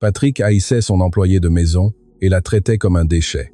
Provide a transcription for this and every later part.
Patrick haïssait son employé de maison et la traitait comme un déchet.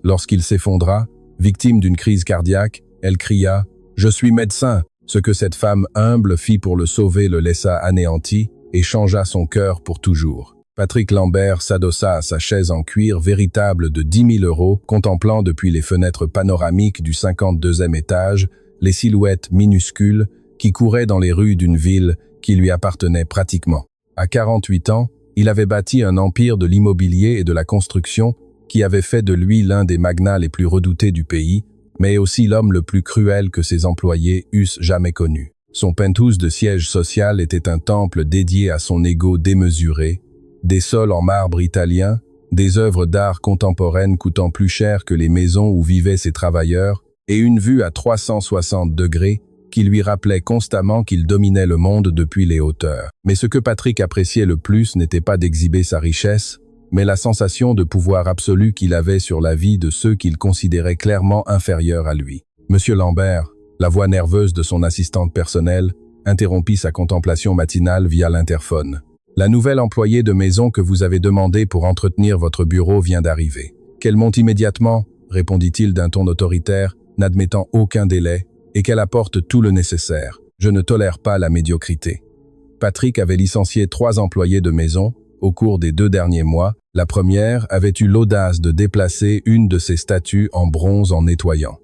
Lorsqu'il s'effondra, victime d'une crise cardiaque, elle cria « Je suis médecin !» Ce que cette femme humble fit pour le sauver le laissa anéanti et changea son cœur pour toujours. Patrick Lambert s'adossa à sa chaise en cuir véritable de 10 000 €, contemplant depuis les fenêtres panoramiques du 52e étage les silhouettes minuscules qui couraient dans les rues d'une ville qui lui appartenait pratiquement. À 48 ans, il avait bâti un empire de l'immobilier et de la construction qui avait fait de lui l'un des magnats les plus redoutés du pays, mais aussi l'homme le plus cruel que ses employés eussent jamais connu. Son penthouse de siège social était un temple dédié à son ego démesuré, des sols en marbre italien, des œuvres d'art contemporaines coûtant plus cher que les maisons où vivaient ses travailleurs, et une vue à 360 degrés qui lui rappelait constamment qu'il dominait le monde depuis les hauteurs. Mais ce que Patrick appréciait le plus n'était pas d'exhiber sa richesse, mais la sensation de pouvoir absolu qu'il avait sur la vie de ceux qu'il considérait clairement inférieurs à lui. Monsieur Lambert, la voix nerveuse de son assistante personnelle, interrompit sa contemplation matinale via l'interphone. La nouvelle employée de maison que vous avez demandée pour entretenir votre bureau vient d'arriver. Qu'elle monte immédiatement, répondit-il d'un ton autoritaire, n'admettant aucun délai, et qu'elle apporte tout le nécessaire. Je ne tolère pas la médiocrité. Patrick avait licencié 3 employés de maison. Au cours des 2 derniers mois, la première avait eu l'audace de déplacer une de ses statues en bronze en nettoyant.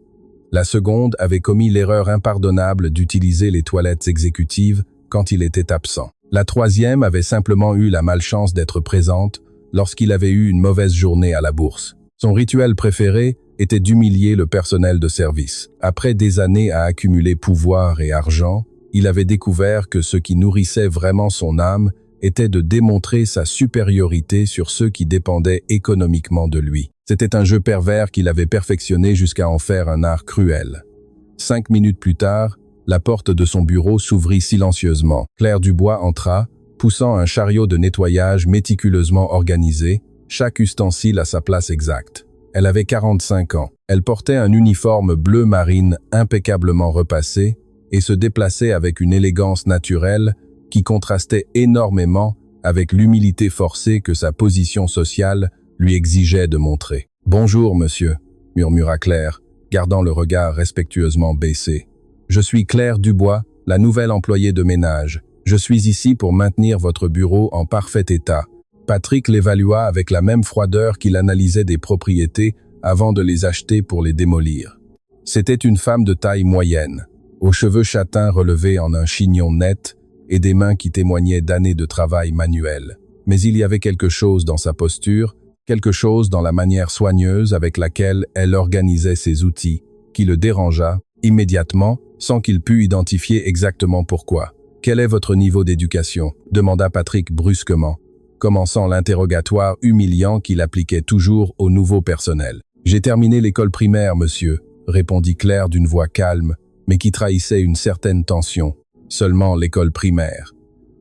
La seconde avait commis l'erreur impardonnable d'utiliser les toilettes exécutives quand il était absent. La troisième avait simplement eu la malchance d'être présente lorsqu'il avait eu une mauvaise journée à la bourse. Son rituel préféré était d'humilier le personnel de service. Après des années à accumuler pouvoir et argent, il avait découvert que ce qui nourrissait vraiment son âme était de démontrer sa supériorité sur ceux qui dépendaient économiquement de lui. C'était un jeu pervers qu'il avait perfectionné jusqu'à en faire un art cruel. 5 minutes plus tard, la porte de son bureau s'ouvrit silencieusement. Claire Dubois entra, poussant un chariot de nettoyage méticuleusement organisé, chaque ustensile à sa place exacte. Elle avait 45 ans. Elle portait un uniforme bleu marine impeccablement repassé et se déplaçait avec une élégance naturelle qui contrastait énormément avec l'humilité forcée que sa position sociale lui exigeait de montrer. « Bonjour, monsieur », murmura Claire, gardant le regard respectueusement baissé. « Je suis Claire Dubois, la nouvelle employée de ménage. Je suis ici pour maintenir votre bureau en parfait état. » Patrick l'évalua avec la même froideur qu'il analysait des propriétés avant de les acheter pour les démolir. C'était une femme de taille moyenne, aux cheveux châtains relevés en un chignon net et des mains qui témoignaient d'années de travail manuel. Mais il y avait quelque chose dans sa posture, quelque chose dans la manière soigneuse avec laquelle elle organisait ses outils, qui le dérangea immédiatement, sans qu'il pût identifier exactement pourquoi. « Quel est votre niveau d'éducation ?» demanda Patrick brusquement, commençant l'interrogatoire humiliant qu'il appliquait toujours au nouveau personnel. « J'ai terminé l'école primaire, monsieur », répondit Claire d'une voix calme, mais qui trahissait une certaine tension. « Seulement l'école primaire. »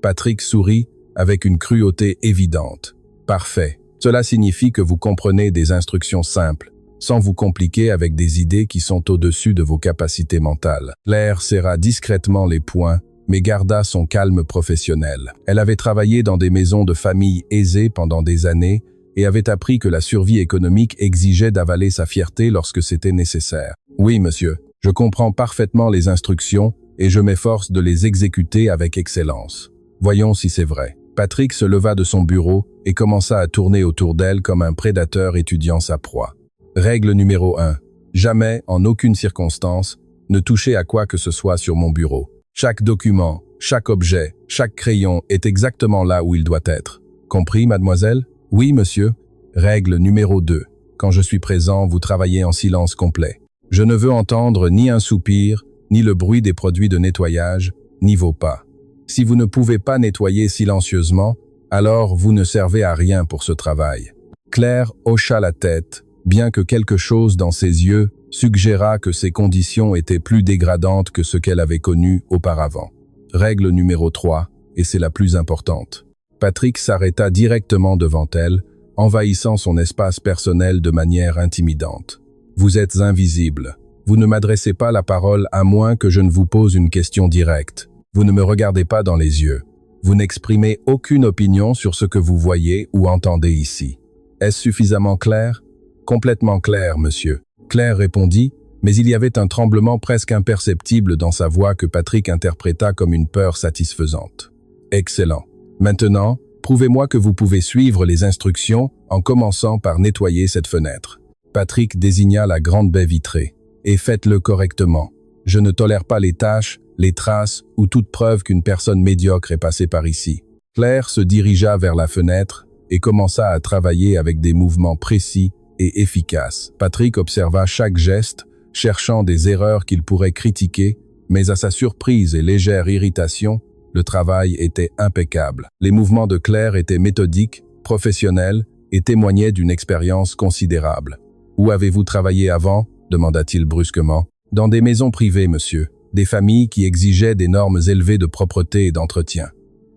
Patrick sourit avec une cruauté évidente. « Parfait. Cela signifie que vous comprenez des instructions simples, sans vous compliquer avec des idées qui sont au-dessus de vos capacités mentales. » Claire serra discrètement les poings, mais garda son calme professionnel. Elle avait travaillé dans des maisons de famille aisées pendant des années et avait appris que la survie économique exigeait d'avaler sa fierté lorsque c'était nécessaire. « Oui, monsieur, je comprends parfaitement les instructions et je m'efforce de les exécuter avec excellence. Voyons si c'est vrai. » Patrick se leva de son bureau et commença à tourner autour d'elle comme un prédateur étudiant sa proie. Règle numéro 1. Jamais, en aucune circonstance, ne toucher à quoi que ce soit sur mon bureau. Chaque document, chaque objet, chaque crayon est exactement là où il doit être. Compris, mademoiselle? Oui, monsieur. Règle numéro 2. Quand je suis présent, vous travaillez en silence complet. Je ne veux entendre ni un soupir, ni le bruit des produits de nettoyage, ni vos pas. Si vous ne pouvez pas nettoyer silencieusement, alors vous ne servez à rien pour ce travail. Claire hocha la tête, bien que quelque chose dans ses yeux suggéra que ces conditions étaient plus dégradantes que ce qu'elle avait connu auparavant. Règle numéro 3, et c'est la plus importante. Patrick s'arrêta directement devant elle, envahissant son espace personnel de manière intimidante. « Vous êtes invisible. Vous ne m'adressez pas la parole à moins que je ne vous pose une question directe. Vous ne me regardez pas dans les yeux. Vous n'exprimez aucune opinion sur ce que vous voyez ou entendez ici. Est-ce suffisamment clair? Complètement clair, monsieur. Claire répondit, mais il y avait un tremblement presque imperceptible dans sa voix que Patrick interpréta comme une peur satisfaisante. Excellent. Maintenant, prouvez-moi que vous pouvez suivre les instructions en commençant par nettoyer cette fenêtre. Patrick désigna la grande baie vitrée. Et faites-le correctement. Je ne tolère pas les taches, les traces ou toute preuve qu'une personne médiocre est passée par ici. Claire se dirigea vers la fenêtre et commença à travailler avec des mouvements précis et efficaces. Patrick observa chaque geste, cherchant des erreurs qu'il pourrait critiquer, mais à sa surprise et légère irritation, le travail était impeccable. Les mouvements de Claire étaient méthodiques, professionnels et témoignaient d'une expérience considérable. « Où avez-vous travaillé avant ?» demanda-t-il brusquement. « Dans des maisons privées, monsieur. Des familles qui exigeaient des normes élevées de propreté et d'entretien.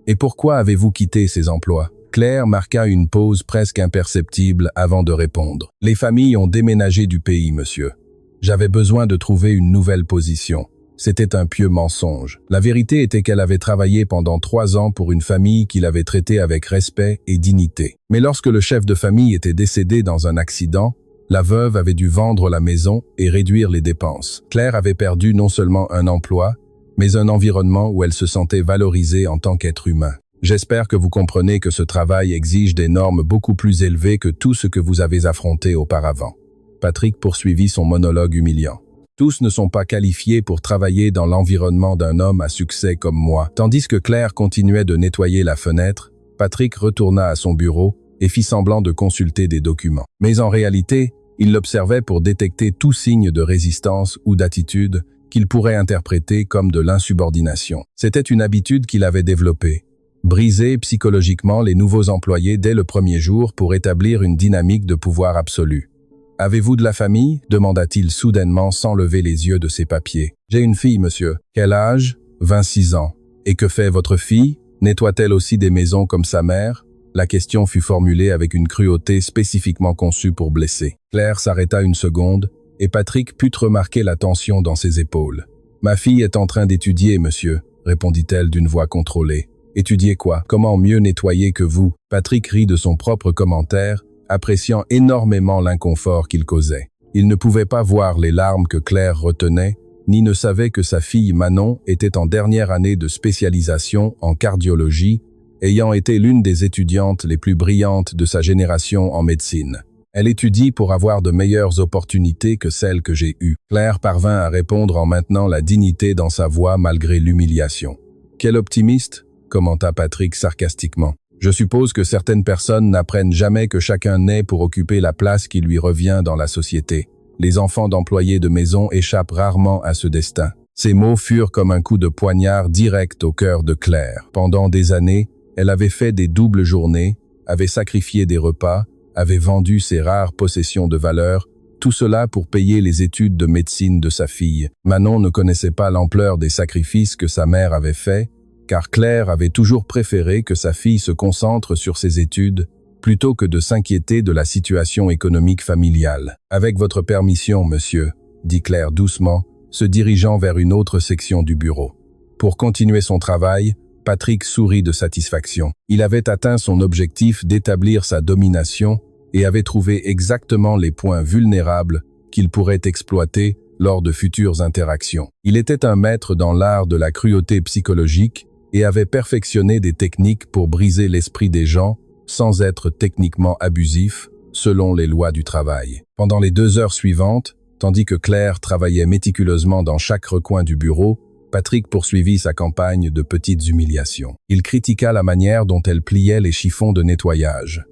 Et pourquoi avez-vous quitté ces emplois ?» Claire marqua une pause presque imperceptible avant de répondre. « Les familles ont déménagé du pays, monsieur. J'avais besoin de trouver une nouvelle position. C'était un pieux mensonge. La vérité était qu'elle avait travaillé pendant 3 ans pour une famille qui l'avait traitée avec respect et dignité. Mais lorsque le chef de famille était décédé dans un accident, la veuve avait dû vendre la maison et réduire les dépenses. Claire avait perdu non seulement un emploi, mais un environnement où elle se sentait valorisée en tant qu'être humain. J'espère que vous comprenez que ce travail exige des normes beaucoup plus élevées que tout ce que vous avez affronté auparavant. » Patrick poursuivit son monologue humiliant. « Tous ne sont pas qualifiés pour travailler dans l'environnement d'un homme à succès comme moi. » Tandis que Claire continuait de nettoyer la fenêtre, Patrick retourna à son bureau et fit semblant de consulter des documents. Mais en réalité, il l'observait pour détecter tout signe de résistance ou d'attitude qu'il pourrait interpréter comme de l'insubordination. C'était une habitude qu'il avait développée. Briser psychologiquement les nouveaux employés dès le premier jour pour établir une dynamique de pouvoir absolu. « Avez-vous de la famille ?» demanda-t-il soudainement sans lever les yeux de ses papiers. « J'ai une fille, monsieur. »« Quel âge ?»« 26 ans. »« Et que fait votre fille? Nettoie-t-elle aussi des maisons comme sa mère ?» La question fut formulée avec une cruauté spécifiquement conçue pour blesser. Claire s'arrêta une seconde, et Patrick put remarquer la tension dans ses épaules. « Ma fille est en train d'étudier, monsieur, » répondit-elle d'une voix contrôlée. « Étudier quoi? Comment mieux nettoyer que vous ?» Patrick rit de son propre commentaire, appréciant énormément l'inconfort qu'il causait. Il ne pouvait pas voir les larmes que Claire retenait, ni ne savait que sa fille Manon était en dernière année de spécialisation en cardiologie, ayant été l'une des étudiantes les plus brillantes de sa génération en médecine. Elle étudie pour avoir de meilleures opportunités que celles que j'ai eues. Claire parvint à répondre en maintenant la dignité dans sa voix malgré l'humiliation. « Quel optimiste !» commenta Patrick sarcastiquement. « Je suppose que certaines personnes n'apprennent jamais que chacun naît pour occuper la place qui lui revient dans la société. Les enfants d'employés de maison échappent rarement à ce destin. » Ces mots furent comme un coup de poignard direct au cœur de Claire. Pendant des années, elle avait fait des doubles journées, avait sacrifié des repas, avait vendu ses rares possessions de valeur, tout cela pour payer les études de médecine de sa fille. Manon ne connaissait pas l'ampleur des sacrifices que sa mère avait faits, car Claire avait toujours préféré que sa fille se concentre sur ses études plutôt que de s'inquiéter de la situation économique familiale. « Avec votre permission, monsieur, » dit Claire doucement, se dirigeant vers une autre section du bureau. Pour continuer son travail, Patrick sourit de satisfaction. Il avait atteint son objectif d'établir sa domination et avait trouvé exactement les points vulnérables qu'il pourrait exploiter lors de futures interactions. Il était un maître dans l'art de la cruauté psychologique et avait perfectionné des techniques pour briser l'esprit des gens sans être techniquement abusif, selon les lois du travail. Pendant les 2 heures suivantes, tandis que Claire travaillait méticuleusement dans chaque recoin du bureau, Patrick poursuivit sa campagne de petites humiliations. Il critiqua la manière dont elle pliait les chiffons de nettoyage.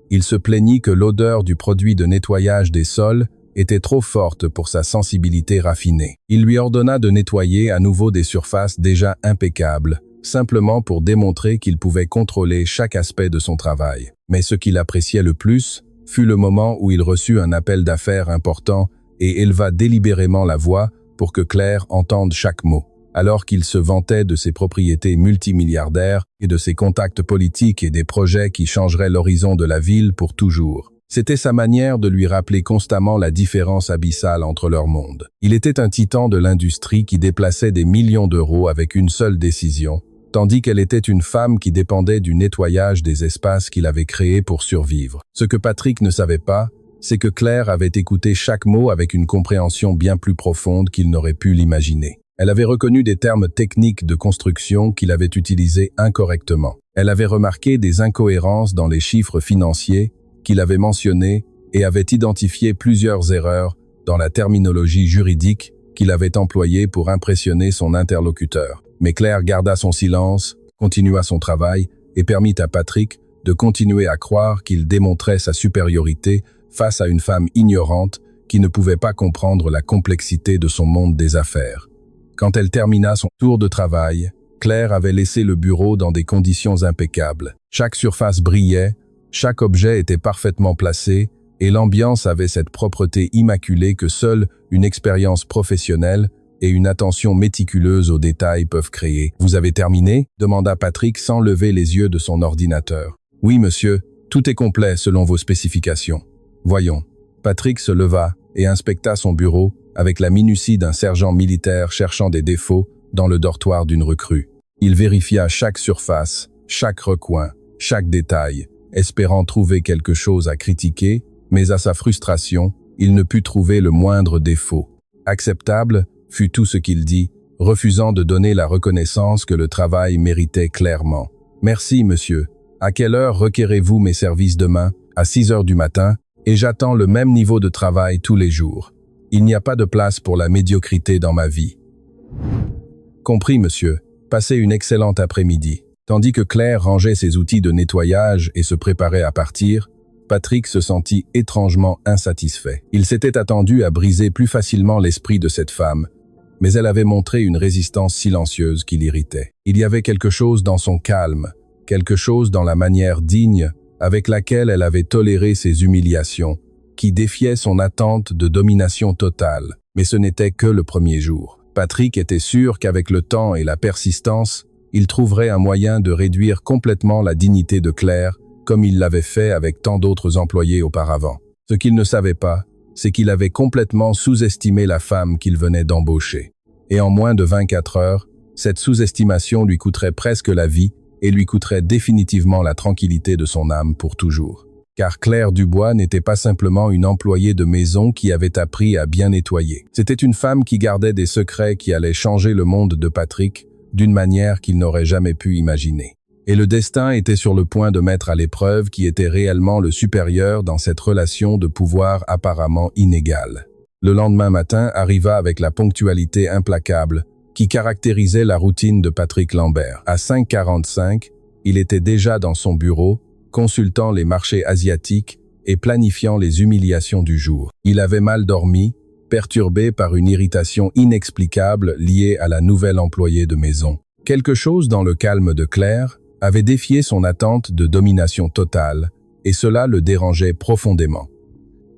Il se plaignit que l'odeur du produit de nettoyage des sols était trop forte pour sa sensibilité raffinée. Il lui ordonna de nettoyer à nouveau des surfaces déjà impeccables, simplement pour démontrer qu'il pouvait contrôler chaque aspect de son travail. Mais ce qu'il appréciait le plus fut le moment où il reçut un appel d'affaires important et éleva délibérément la voix pour que Claire entende chaque mot. Alors qu'il se vantait de ses propriétés multimilliardaires et de ses contacts politiques et des projets qui changeraient l'horizon de la ville pour toujours. C'était sa manière de lui rappeler constamment la différence abyssale entre leurs mondes. Il était un titan de l'industrie qui déplaçait des millions d'euros avec une seule décision, tandis qu'elle était une femme qui dépendait du nettoyage des espaces qu'il avait créés pour survivre. Ce que Patrick ne savait pas, c'est que Claire avait écouté chaque mot avec une compréhension bien plus profonde qu'il n'aurait pu l'imaginer. Elle avait reconnu des termes techniques de construction qu'il avait utilisés incorrectement. Elle avait remarqué des incohérences dans les chiffres financiers qu'il avait mentionnés et avait identifié plusieurs erreurs dans la terminologie juridique qu'il avait employée pour impressionner son interlocuteur. Mais Claire garda son silence, continua son travail et permit à Patrick de continuer à croire qu'il démontrait sa supériorité face à une femme ignorante qui ne pouvait pas comprendre la complexité de son monde des affaires. Quand elle termina son tour de travail, Claire avait laissé le bureau dans des conditions impeccables. Chaque surface brillait, chaque objet était parfaitement placé et l'ambiance avait cette propreté immaculée que seule une expérience professionnelle et une attention méticuleuse aux détails peuvent créer. « Vous avez terminé ?» demanda Patrick sans lever les yeux de son ordinateur. « Oui, monsieur, tout est complet selon vos spécifications. » Voyons. Patrick se leva et inspecta son bureau avec la minutie d'un sergent militaire cherchant des défauts dans le dortoir d'une recrue. Il vérifia chaque surface, chaque recoin, chaque détail, espérant trouver quelque chose à critiquer, mais à sa frustration, il ne put trouver le moindre défaut. Acceptable fut tout ce qu'il dit, refusant de donner la reconnaissance que le travail méritait clairement. « Merci, monsieur. À quelle heure requérez-vous mes services demain ? » « À 6 heures du matin, et j'attends le même niveau de travail tous les jours. Il n'y a pas de place pour la médiocrité dans ma vie. » « Compris, monsieur. Passez une excellente après-midi. » Tandis que Claire rangeait ses outils de nettoyage et se préparait à partir, Patrick se sentit étrangement insatisfait. Il s'était attendu à briser plus facilement l'esprit de cette femme, mais elle avait montré une résistance silencieuse qui l'irritait. Il y avait quelque chose dans son calme, quelque chose dans la manière digne avec laquelle elle avait toléré ses humiliations, qui défiait son attente de domination totale. Mais ce n'était que le premier jour. Patrick était sûr qu'avec le temps et la persistance, il trouverait un moyen de réduire complètement la dignité de Claire, comme il l'avait fait avec tant d'autres employés auparavant. Ce qu'il ne savait pas, c'est qu'il avait complètement sous-estimé la femme qu'il venait d'embaucher. Et en moins de 24 heures, cette sous-estimation lui coûterait presque la vie et lui coûterait définitivement la tranquillité de son âme pour toujours. Car Claire Dubois n'était pas simplement une employée de maison qui avait appris à bien nettoyer. C'était une femme qui gardait des secrets qui allaient changer le monde de Patrick d'une manière qu'il n'aurait jamais pu imaginer. Et le destin était sur le point de mettre à l'épreuve qui était réellement le supérieur dans cette relation de pouvoir apparemment inégale. Le lendemain matin arriva avec la ponctualité implacable qui caractérisait la routine de Patrick Lambert. À 5h45, il était déjà dans son bureau, consultant les marchés asiatiques et planifiant les humiliations du jour. Il avait mal dormi, perturbé par une irritation inexplicable liée à la nouvelle employée de maison. Quelque chose dans le calme de Claire avait défié son attente de domination totale, et cela le dérangeait profondément.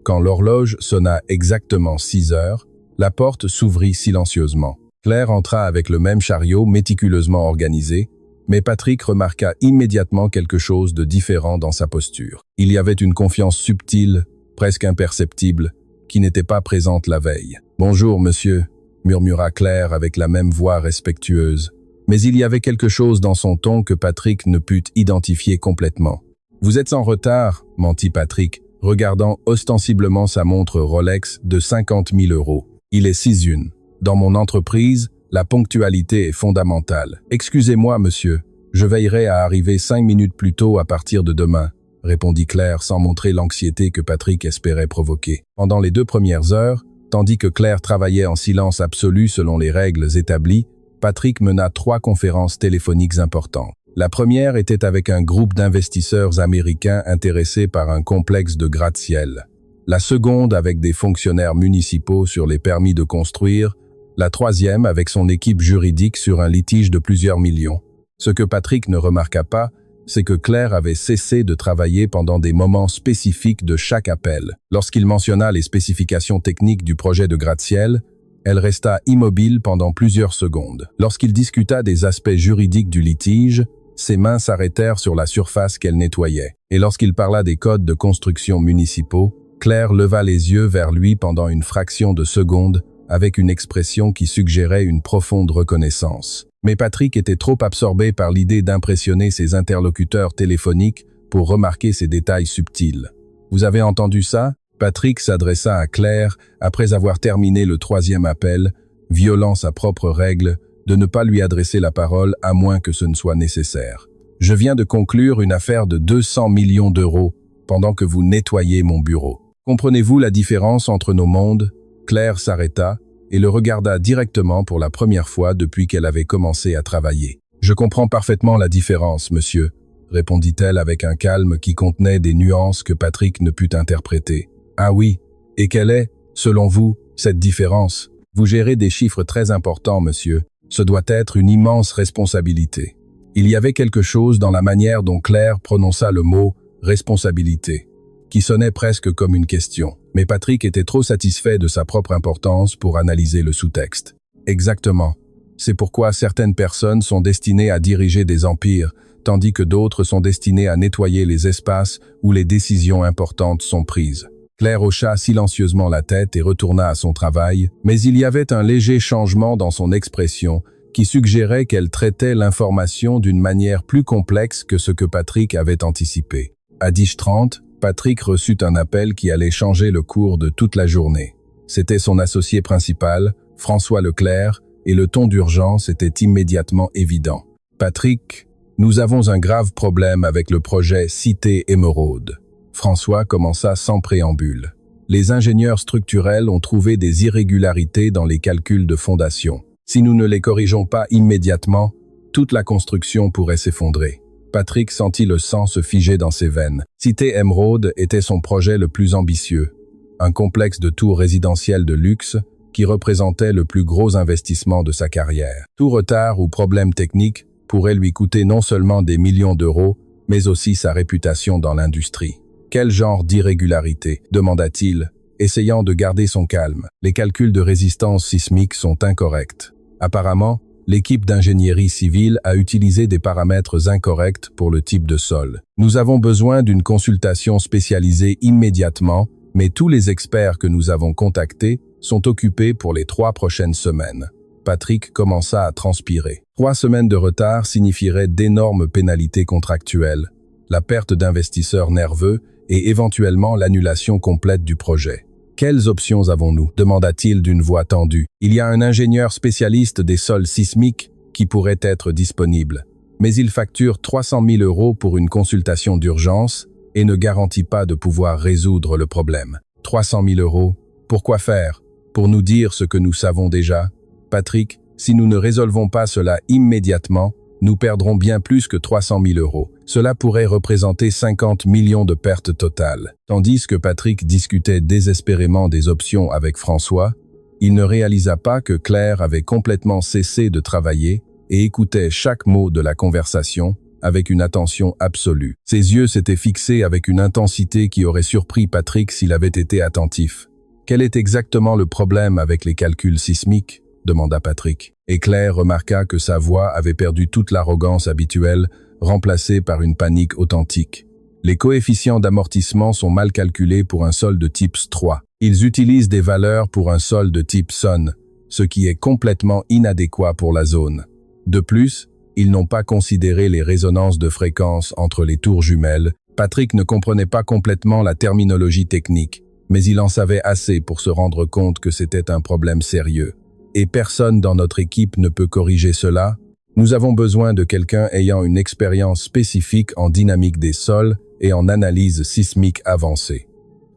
Quand l'horloge sonna exactement 6 heures, la porte s'ouvrit silencieusement. Claire entra avec le même chariot méticuleusement organisé, mais Patrick remarqua immédiatement quelque chose de différent dans sa posture. Il y avait une confiance subtile, presque imperceptible, qui n'était pas présente la veille. « Bonjour, monsieur », murmura Claire avec la même voix respectueuse. Mais il y avait quelque chose dans son ton que Patrick ne put identifier complètement. « Vous êtes en retard », mentit Patrick, regardant ostensiblement sa montre Rolex de 50 000 €. « Il est 6h01. Dans mon entreprise, la ponctualité est fondamentale. Excusez-moi, monsieur, je veillerai à arriver 5 minutes plus tôt à partir de demain, » répondit Claire sans montrer l'anxiété que Patrick espérait provoquer. Pendant les 2 premières heures, tandis que Claire travaillait en silence absolu selon les règles établies, Patrick mena 3 conférences téléphoniques importantes. La première était avec un groupe d'investisseurs américains intéressés par un complexe de gratte-ciel. La seconde avec des fonctionnaires municipaux sur les permis de construire. La troisième avec son équipe juridique sur un litige de plusieurs millions. Ce que Patrick ne remarqua pas, c'est que Claire avait cessé de travailler pendant des moments spécifiques de chaque appel. Lorsqu'il mentionna les spécifications techniques du projet de gratte-ciel, elle resta immobile pendant plusieurs secondes. Lorsqu'il discuta des aspects juridiques du litige, ses mains s'arrêtèrent sur la surface qu'elle nettoyait. Et lorsqu'il parla des codes de construction municipaux, Claire leva les yeux vers lui pendant une fraction de seconde, avec une expression qui suggérait une profonde reconnaissance. Mais Patrick était trop absorbé par l'idée d'impressionner ses interlocuteurs téléphoniques pour remarquer ces détails subtils. « Vous avez entendu ça ?» Patrick s'adressa à Claire après avoir terminé le 3e appel, violant sa propre règle de ne pas lui adresser la parole à moins que ce ne soit nécessaire. « Je viens de conclure une affaire de 200 millions d'euros pendant que vous nettoyez mon bureau. Comprenez-vous la différence entre nos mondes ?» Claire s'arrêta et le regarda directement pour la première fois depuis qu'elle avait commencé à travailler. « Je comprends parfaitement la différence, monsieur, » répondit-elle avec un calme qui contenait des nuances que Patrick ne put interpréter. « Ah oui, et quelle est, selon vous, cette différence? Vous gérez des chiffres très importants, monsieur. Ce doit être une immense responsabilité. » Il y avait quelque chose dans la manière dont Claire prononça le mot « responsabilité », qui sonnait presque comme une question. Mais Patrick était trop satisfait de sa propre importance pour analyser le sous-texte. Exactement. C'est pourquoi certaines personnes sont destinées à diriger des empires, tandis que d'autres sont destinées à nettoyer les espaces où les décisions importantes sont prises. Claire hocha silencieusement la tête et retourna à son travail, mais il y avait un léger changement dans son expression qui suggérait qu'elle traitait l'information d'une manière plus complexe que ce que Patrick avait anticipé. À 10h30, Patrick reçut un appel qui allait changer le cours de toute la journée. C'était son associé principal, François Leclerc, et le ton d'urgence était immédiatement évident. « Patrick, nous avons un grave problème avec le projet Cité Émeraude. » François commença sans préambule. Les ingénieurs structurels ont trouvé des irrégularités dans les calculs de fondation. Si nous ne les corrigeons pas immédiatement, toute la construction pourrait s'effondrer. Patrick sentit le sang se figer dans ses veines. Cité Émeraude était son projet le plus ambitieux. Un complexe de tours résidentielles de luxe qui représentait le plus gros investissement de sa carrière. Tout retard ou problème technique pourrait lui coûter non seulement des millions d'euros, mais aussi sa réputation dans l'industrie. « Quel genre d'irrégularité ?» demanda-t-il, essayant de garder son calme. « Les calculs de résistance sismique sont incorrects. Apparemment, l'équipe d'ingénierie civile a utilisé des paramètres incorrects pour le type de sol. Nous avons besoin d'une consultation spécialisée immédiatement, mais tous les experts que nous avons contactés sont occupés pour les 3 prochaines semaines. » Patrick commença à transpirer. 3 semaines de retard signifieraient d'énormes pénalités contractuelles, la perte d'investisseurs nerveux et éventuellement l'annulation complète du projet. « Quelles options avons-nous » demanda-t-il d'une voix tendue. « Il y a un ingénieur spécialiste des sols sismiques qui pourrait être disponible, mais il facture 300 000 € pour une consultation d'urgence et ne garantit pas de pouvoir résoudre le problème. 300 000 €, pourquoi faire? Pour nous dire ce que nous savons déjà? Patrick, si nous ne résolvons pas cela immédiatement, nous perdrons bien plus que 300 000 €. Cela pourrait représenter 50 millions de pertes totales. » Tandis que Patrick discutait désespérément des options avec François, il ne réalisa pas que Claire avait complètement cessé de travailler et écoutait chaque mot de la conversation avec une attention absolue. Ses yeux s'étaient fixés avec une intensité qui aurait surpris Patrick s'il avait été attentif. « Quel est exactement le problème avec les calculs sismiques ?» demanda Patrick. Et Claire remarqua que sa voix avait perdu toute l'arrogance habituelle, remplacée par une panique authentique. Les coefficients d'amortissement sont mal calculés pour un sol de type 3. Ils utilisent des valeurs pour un sol de type SON, ce qui est complètement inadéquat pour la zone. De plus, ils n'ont pas considéré les résonances de fréquences entre les tours jumelles. Patrick ne comprenait pas complètement la terminologie technique, mais il en savait assez pour se rendre compte que c'était un problème sérieux. Et personne dans notre équipe ne peut corriger cela. Nous avons besoin de quelqu'un ayant une expérience spécifique en dynamique des sols et en analyse sismique avancée.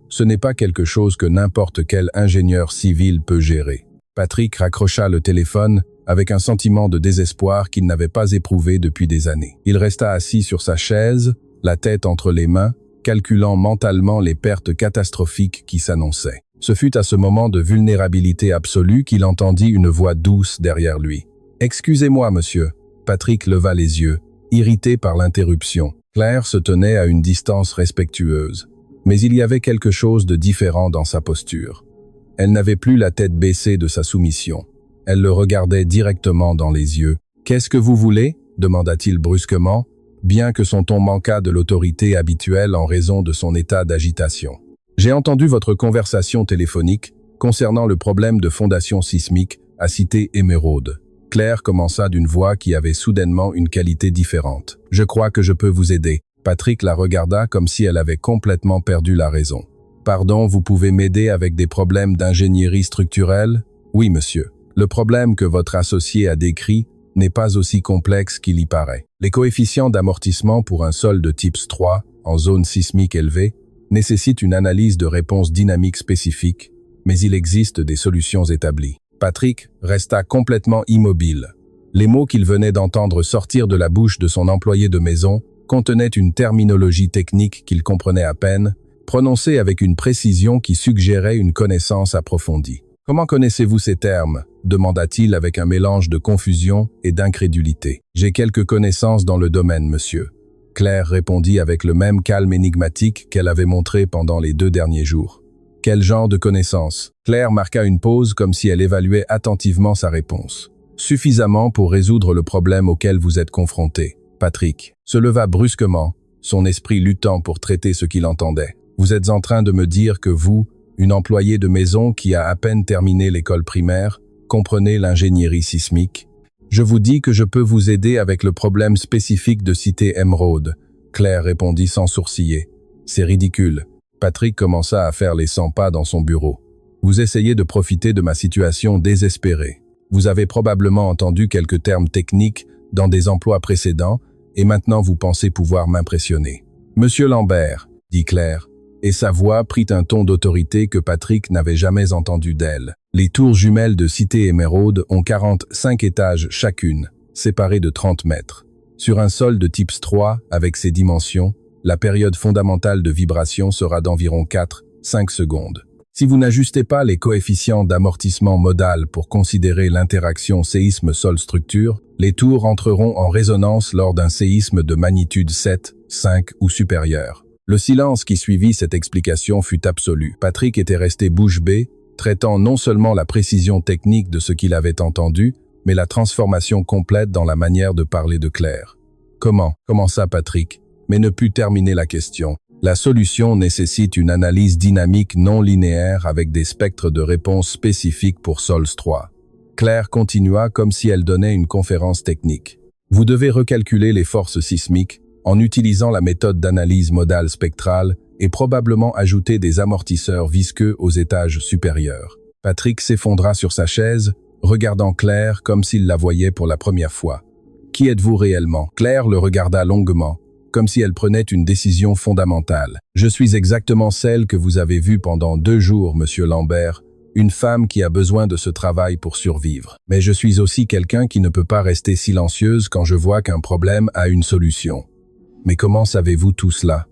Ce n'est pas quelque chose que n'importe quel ingénieur civil peut gérer. Patrick raccrocha le téléphone avec un sentiment de désespoir qu'il n'avait pas éprouvé depuis des années. Il resta assis sur sa chaise, la tête entre les mains, calculant mentalement les pertes catastrophiques qui s'annonçaient. Ce fut à ce moment de vulnérabilité absolue qu'il entendit une voix douce derrière lui. « Excusez-moi, monsieur. » Patrick leva les yeux, irrité par l'interruption. Claire se tenait à une distance respectueuse, mais il y avait quelque chose de différent dans sa posture. Elle n'avait plus la tête baissée de sa soumission. Elle le regardait directement dans les yeux. « Qu'est-ce que vous voulez ?» demanda-t-il brusquement, bien que son ton manquât de l'autorité habituelle en raison de son état d'agitation. « J'ai entendu votre conversation téléphonique concernant le problème de fondation sismique à Cité Émeraude. Claire commença d'une voix qui avait soudainement une qualité différente. « Je crois que je peux vous aider. » Patrick la regarda comme si elle avait complètement perdu la raison. « Pardon, vous pouvez m'aider avec des problèmes d'ingénierie structurelle? »« Oui, monsieur. Le problème que votre associé a décrit n'est pas aussi complexe qu'il y paraît. Les coefficients d'amortissement pour un sol de type 3, en zone sismique élevée, nécessitent une analyse de réponse dynamique spécifique, mais il existe des solutions établies. » Patrick resta complètement immobile. Les mots qu'il venait d'entendre sortir de la bouche de son employé de maison contenaient une terminologie technique qu'il comprenait à peine, prononcée avec une précision qui suggérait une connaissance approfondie. « Comment connaissez-vous ces termes ?» demanda-t-il avec un mélange de confusion et d'incrédulité. « J'ai quelques connaissances dans le domaine, monsieur. » Claire répondit avec le même calme énigmatique qu'elle avait montré pendant les 2 derniers jours. « Quel genre de connaissances ?» Claire marqua une pause comme si elle évaluait attentivement sa réponse. « Suffisamment pour résoudre le problème auquel vous êtes confronté. » Patrick se leva brusquement, son esprit luttant pour traiter ce qu'il entendait. « Vous êtes en train de me dire que vous, une employée de maison qui a à peine terminé l'école primaire, comprenez l'ingénierie sismique? Je vous dis que je peux vous aider avec le problème spécifique de Cité Émeraude. » Claire répondit sans sourciller. « C'est ridicule. » Patrick commença à faire les 100 pas dans son bureau. « Vous essayez de profiter de ma situation désespérée. Vous avez probablement entendu quelques termes techniques dans des emplois précédents et maintenant vous pensez pouvoir m'impressionner. »« Monsieur Lambert, » dit Claire, et sa voix prit un ton d'autorité que Patrick n'avait jamais entendu d'elle. « Les tours jumelles de Cité Émeraude ont 45 étages chacune, séparées de 30 mètres. Sur un sol de type 3, avec ces dimensions, la période fondamentale de vibration sera d'environ 4-5 secondes. Si vous n'ajustez pas les coefficients d'amortissement modal pour considérer l'interaction séisme-sol-structure, les tours entreront en résonance lors d'un séisme de magnitude 7, 5 ou supérieure. » Le silence qui suivit cette explication fut absolu. Patrick était resté bouche bée, traitant non seulement la précision technique de ce qu'il avait entendu, mais la transformation complète dans la manière de parler de Claire. « Comment ?» commença Patrick, mais ne put terminer la question. La solution nécessite une analyse dynamique non linéaire avec des spectres de réponse spécifiques pour SOLS 3. Claire continua comme si elle donnait une conférence technique. Vous devez recalculer les forces sismiques en utilisant la méthode d'analyse modale spectrale et probablement ajouter des amortisseurs visqueux aux étages supérieurs. Patrick s'effondra sur sa chaise, regardant Claire comme s'il la voyait pour la première fois. « Qui êtes-vous réellement ?» Claire le regarda longuement, comme si elle prenait une décision fondamentale. « Je suis exactement celle que vous avez vue pendant 2 jours, monsieur Lambert, une femme qui a besoin de ce travail pour survivre. Mais je suis aussi quelqu'un qui ne peut pas rester silencieuse quand je vois qu'un problème a une solution. » « Mais comment savez-vous tout cela ?»«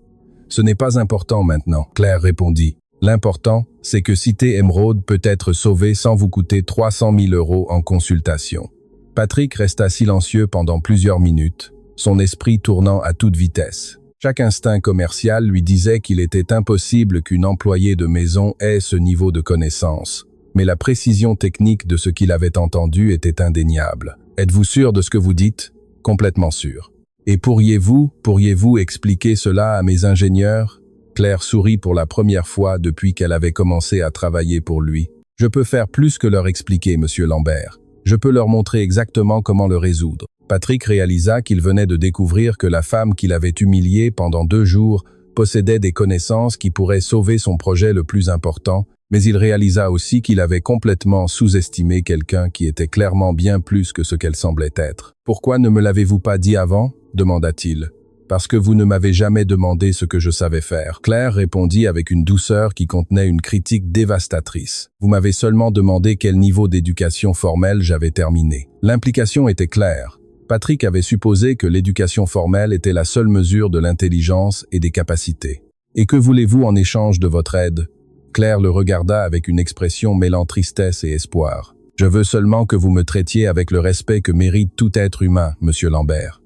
Ce n'est pas important maintenant, » Claire répondit. « L'important, c'est que Cité Émeraude peut être sauvée sans vous coûter 300 000 € en consultation. » Patrick resta silencieux pendant plusieurs minutes, son esprit tournant à toute vitesse. Chaque instinct commercial lui disait qu'il était impossible qu'une employée de maison ait ce niveau de connaissance. Mais la précision technique de ce qu'il avait entendu était indéniable. « Êtes-vous sûr de ce que vous dites ?»« Complètement sûr. » « Et pourriez-vous expliquer cela à mes ingénieurs ?» Claire sourit pour la première fois depuis qu'elle avait commencé à travailler pour lui. « Je peux faire plus que leur expliquer, monsieur Lambert. Je peux leur montrer exactement comment le résoudre. » Patrick réalisa qu'il venait de découvrir que la femme qu'il avait humiliée pendant 2 jours possédait des connaissances qui pourraient sauver son projet le plus important, mais il réalisa aussi qu'il avait complètement sous-estimé quelqu'un qui était clairement bien plus que ce qu'elle semblait être. « Pourquoi ne me l'avez-vous pas dit avant ?» demanda-t-il. « Parce que vous ne m'avez jamais demandé ce que je savais faire. » Claire répondit avec une douceur qui contenait une critique dévastatrice. « Vous m'avez seulement demandé quel niveau d'éducation formelle j'avais terminé. » L'implication était claire. Patrick avait supposé que l'éducation formelle était la seule mesure de l'intelligence et des capacités. « Et que voulez-vous en échange de votre aide ?» Claire le regarda avec une expression mêlant tristesse et espoir. « Je veux seulement que vous me traitiez avec le respect que mérite tout être humain, monsieur Lambert. »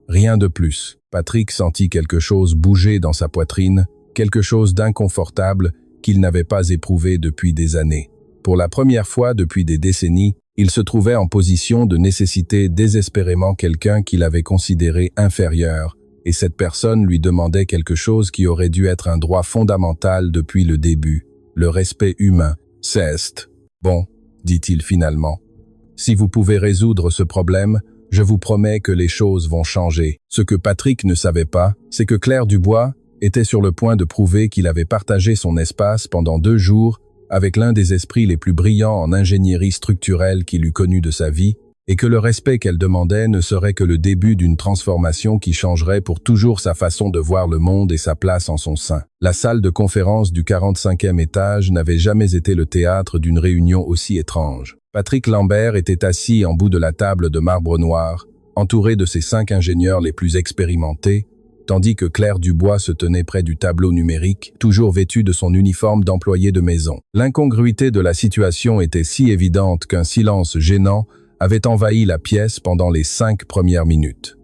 Rien de plus. Patrick sentit quelque chose bouger dans sa poitrine, quelque chose d'inconfortable qu'il n'avait pas éprouvé depuis des années. Pour la première fois depuis des décennies, il se trouvait en position de nécessiter désespérément quelqu'un qu'il avait considéré inférieur, et cette personne lui demandait quelque chose qui aurait dû être un droit fondamental depuis le début, le respect humain. C'est bon, dit-il finalement. Si vous pouvez résoudre ce problème, je vous promets que les choses vont changer. Ce que Patrick ne savait pas, c'est que Claire Dubois était sur le point de prouver qu'il avait partagé son espace pendant 2 jours avec l'un des esprits les plus brillants en ingénierie structurelle qu'il eût connu de sa vie, et que le respect qu'elle demandait ne serait que le début d'une transformation qui changerait pour toujours sa façon de voir le monde et sa place en son sein. La salle de conférence du 45e étage n'avait jamais été le théâtre d'une réunion aussi étrange. Patrick Lambert était assis en bout de la table de marbre noir, entouré de ses 5 ingénieurs les plus expérimentés, tandis que Claire Dubois se tenait près du tableau numérique, toujours vêtue de son uniforme d'employé de maison. L'incongruité de la situation était si évidente qu'un silence gênant avait envahi la pièce pendant les 5 premières minutes.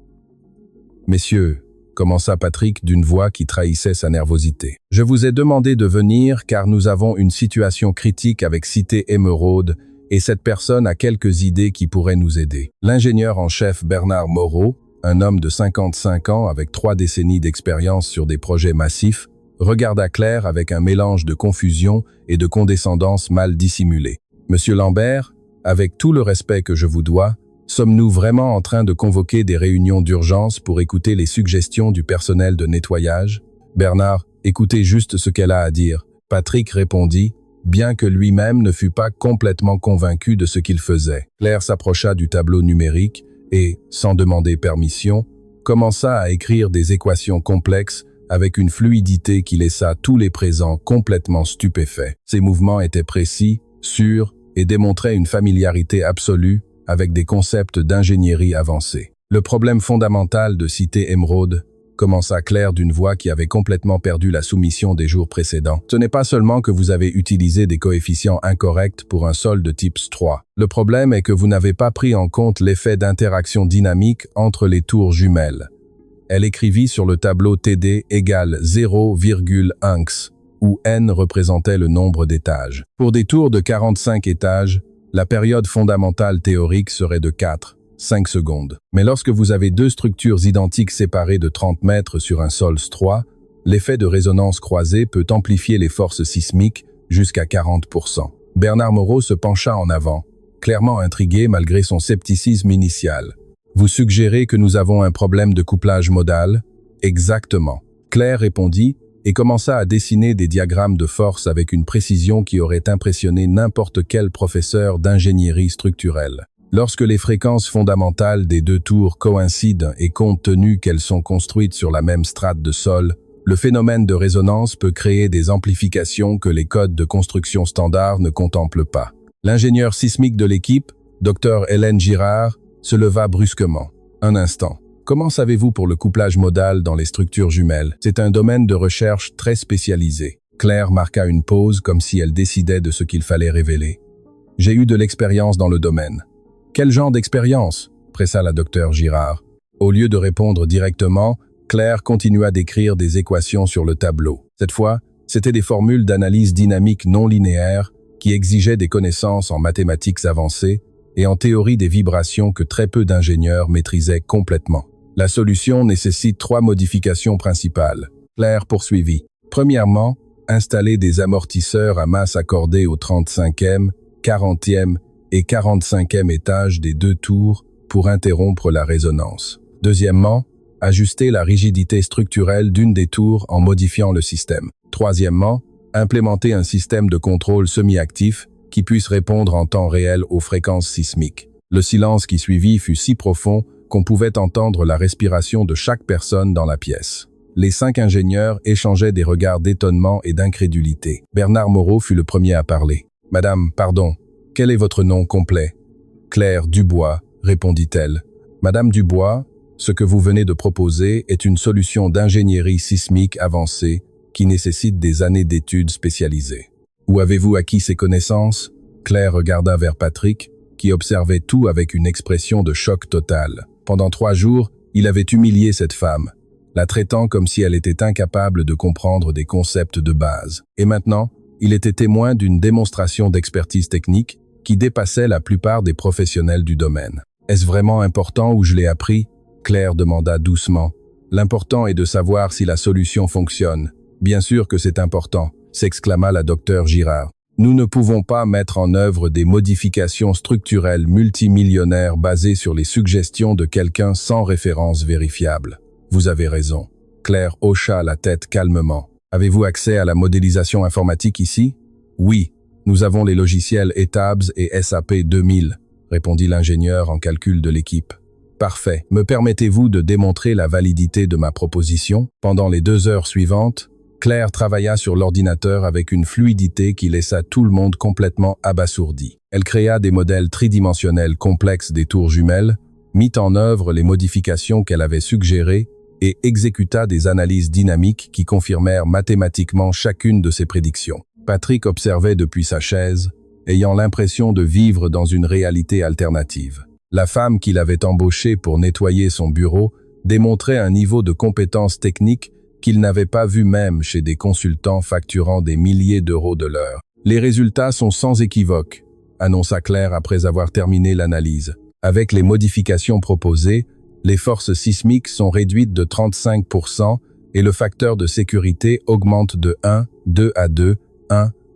« Messieurs, » commença Patrick d'une voix qui trahissait sa nervosité. « Je vous ai demandé de venir car nous avons une situation critique avec Cité Émeraude et cette personne a quelques idées qui pourraient nous aider. » L'ingénieur en chef Bernard Moreau, un homme de 55 ans avec 3 décennies d'expérience sur des projets massifs, regarda Claire avec un mélange de confusion et de condescendance mal dissimulée. « Monsieur Lambert, avec tout le respect que je vous dois, sommes-nous vraiment en train de convoquer des réunions d'urgence pour écouter les suggestions du personnel de nettoyage? » Bernard, écoutez juste ce qu'elle a à dire. Patrick répondit, bien que lui-même ne fût pas complètement convaincu de ce qu'il faisait. Claire s'approcha du tableau numérique et, sans demander permission, commença à écrire des équations complexes avec une fluidité qui laissa tous les présents complètement stupéfaits. Ses mouvements étaient précis, sûrs, et démontrait une familiarité absolue avec des concepts d'ingénierie avancés. Le problème fondamental de Cité Émeraude, commença Claire d'une voix qui avait complètement perdu la soumission des jours précédents. Ce n'est pas seulement que vous avez utilisé des coefficients incorrects pour un sol de type 3. Le problème est que vous n'avez pas pris en compte l'effet d'interaction dynamique entre les tours jumelles. Elle écrivit sur le tableau TD égale 0,1 où n représentait le nombre d'étages. Pour des tours de 45 étages, la période fondamentale théorique serait de 4-5 secondes. Mais lorsque vous avez 2 structures identiques séparées de 30 mètres sur un sol 3, l'effet de résonance croisée peut amplifier les forces sismiques jusqu'à 40%. Bernard Moreau se pencha en avant, clairement intrigué malgré son scepticisme initial. « Vous suggérez que nous avons un problème de couplage modal ?» « Exactement. » Claire répondit, et commença à dessiner des diagrammes de force avec une précision qui aurait impressionné n'importe quel professeur d'ingénierie structurelle. Lorsque les fréquences fondamentales des 2 tours coïncident et compte tenu qu'elles sont construites sur la même strate de sol, le phénomène de résonance peut créer des amplifications que les codes de construction standard ne contemplent pas. L'ingénieur sismique de l'équipe, Dr Hélène Girard, se leva brusquement. Un instant. Comment savez-vous pour le couplage modal dans les structures jumelles? C'est un domaine de recherche très spécialisé. Claire marqua une pause comme si elle décidait de ce qu'il fallait révéler. J'ai eu de l'expérience dans le domaine. Quel genre d'expérience? Pressa la docteure Girard. Au lieu de répondre directement, Claire continua d'écrire des équations sur le tableau. Cette fois, c'était des formules d'analyse dynamique non linéaire qui exigeaient des connaissances en mathématiques avancées et en théorie des vibrations que très peu d'ingénieurs maîtrisaient complètement. La solution nécessite 3 modifications principales. Claire poursuivit. Premièrement, installer des amortisseurs à masse accordée au 35e, 40e et 45e étage des 2 tours pour interrompre la résonance. Deuxièmement, ajuster la rigidité structurelle d'une des tours en modifiant le système. Troisièmement, implémenter un système de contrôle semi-actif qui puisse répondre en temps réel aux fréquences sismiques. Le silence qui suivit fut si profond qu'on pouvait entendre la respiration de chaque personne dans la pièce. Les 5 ingénieurs échangeaient des regards d'étonnement et d'incrédulité. Bernard Moreau fut le premier à parler. « Madame, pardon, quel est votre nom complet ?»« Claire Dubois », répondit-elle. « Madame Dubois, ce que vous venez de proposer est une solution d'ingénierie sismique avancée qui nécessite des années d'études spécialisées. Où avez-vous acquis ces connaissances ?» Claire regarda vers Patrick, qui observait tout avec une expression de choc total. Pendant 3 jours, il avait humilié cette femme, la traitant comme si elle était incapable de comprendre des concepts de base. Et maintenant, il était témoin d'une démonstration d'expertise technique qui dépassait la plupart des professionnels du domaine. « Est-ce vraiment important où je l'ai appris ?» Claire demanda doucement. « L'important est de savoir si la solution fonctionne. Bien sûr que c'est important », s'exclama la docteure Girard. Nous ne pouvons pas mettre en œuvre des modifications structurelles multimillionnaires basées sur les suggestions de quelqu'un sans référence vérifiable. Vous avez raison. Claire hocha la tête calmement. Avez-vous accès à la modélisation informatique ici? Oui, nous avons les logiciels ETABS et SAP 2000, répondit l'ingénieur en calcul de l'équipe. Parfait. Me permettez-vous de démontrer la validité de ma proposition? Pendant les 2 heures suivantes, Claire travailla sur l'ordinateur avec une fluidité qui laissa tout le monde complètement abasourdi. Elle créa des modèles tridimensionnels complexes des tours jumelles, mit en œuvre les modifications qu'elle avait suggérées et exécuta des analyses dynamiques qui confirmèrent mathématiquement chacune de ses prédictions. Patrick observait depuis sa chaise, ayant l'impression de vivre dans une réalité alternative. La femme qu'il avait embauchée pour nettoyer son bureau démontrait un niveau de compétence technique qu'il n'avait pas vu même chez des consultants facturant des milliers d'euros de l'heure. « Les résultats sont sans équivoque », annonça Claire après avoir terminé l'analyse. Avec les modifications proposées, les forces sismiques sont réduites de 35% et le facteur de sécurité augmente de 2 à 2,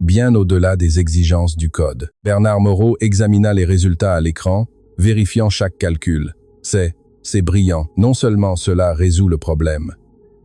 bien au-delà des exigences du code. Bernard Moreau examina les résultats à l'écran, vérifiant chaque calcul. C'est brillant. Non seulement cela résout le problème,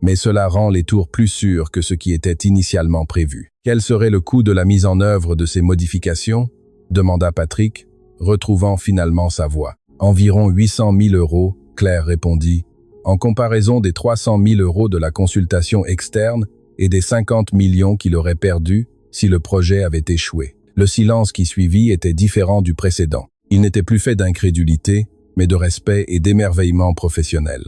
mais cela rend les tours plus sûrs que ce qui était initialement prévu. Quel serait le coût de la mise en œuvre de ces modifications? Demanda Patrick, retrouvant finalement sa voix. Environ 800 000 euros, Claire répondit, en comparaison des 300 000 euros de la consultation externe et des 50 millions qu'il aurait perdus si le projet avait échoué. Le silence qui suivit était différent du précédent. Il n'était plus fait d'incrédulité, mais de respect et d'émerveillement professionnel.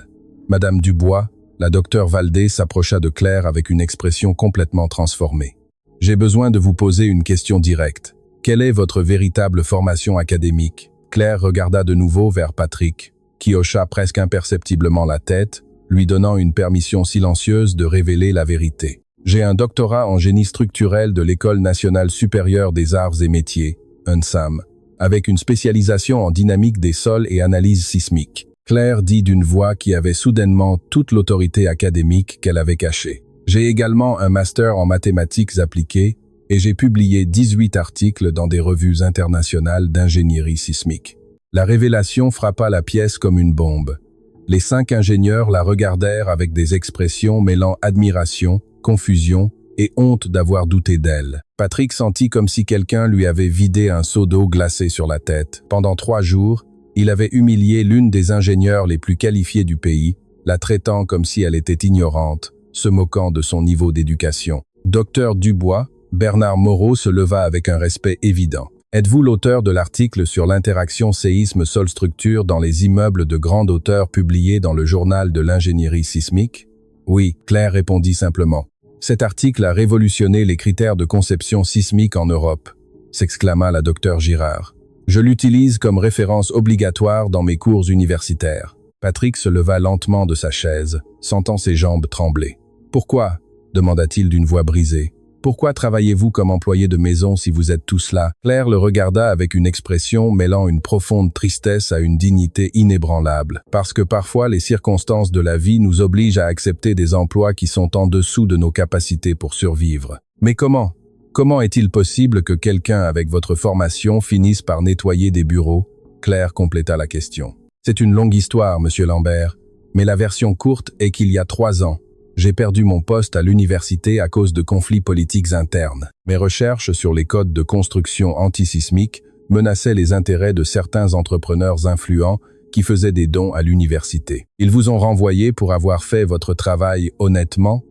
Madame Dubois, la docteure Valdé s'approcha de Claire avec une expression complètement transformée. « J'ai besoin de vous poser une question directe. Quelle est votre véritable formation académique ?» Claire regarda de nouveau vers Patrick, qui hocha presque imperceptiblement la tête, lui donnant une permission silencieuse de révéler la vérité. « J'ai un doctorat en génie structurel de l'École nationale supérieure des arts et métiers, ENSAM, avec une spécialisation en dynamique des sols et analyse sismique. » Claire dit d'une voix qui avait soudainement toute l'autorité académique qu'elle avait cachée. J'ai également un master en mathématiques appliquées et j'ai publié 18 articles dans des revues internationales d'ingénierie sismique. La révélation frappa la pièce comme une bombe. Les 5 ingénieurs la regardèrent avec des expressions mêlant admiration, confusion et honte d'avoir douté d'elle. Patrick sentit comme si quelqu'un lui avait vidé un seau d'eau glacée sur la tête. Pendant 3 jours, il avait humilié l'une des ingénieures les plus qualifiées du pays, la traitant comme si elle était ignorante, se moquant de son niveau d'éducation. Docteur Dubois, Bernard Moreau se leva avec un respect évident. Êtes-vous l'auteur de l'article sur l'interaction séisme-sol-structure dans les immeubles de grande hauteur publié dans le journal de l'ingénierie sismique? Oui, Claire répondit simplement. Cet article a révolutionné les critères de conception sismique en Europe, s'exclama la docteure Girard. Je l'utilise comme référence obligatoire dans mes cours universitaires. Patrick se leva lentement de sa chaise, sentant ses jambes trembler. « Pourquoi ?» demanda-t-il d'une voix brisée. « Pourquoi travaillez-vous comme employé de maison si vous êtes tous là ?» Claire le regarda avec une expression mêlant une profonde tristesse à une dignité inébranlable. « Parce que parfois les circonstances de la vie nous obligent à accepter des emplois qui sont en dessous de nos capacités pour survivre. Mais comment ? Comment est-il possible que quelqu'un avec votre formation finisse par nettoyer des bureaux ?» Claire compléta la question. « C'est une longue histoire, monsieur Lambert, mais la version courte est qu'il y a 3 ans, j'ai perdu mon poste à l'université à cause de conflits politiques internes. Mes recherches sur les codes de construction antisismiques menaçaient les intérêts de certains entrepreneurs influents qui faisaient des dons à l'université. Ils vous ont renvoyé pour avoir fait votre travail honnêtement.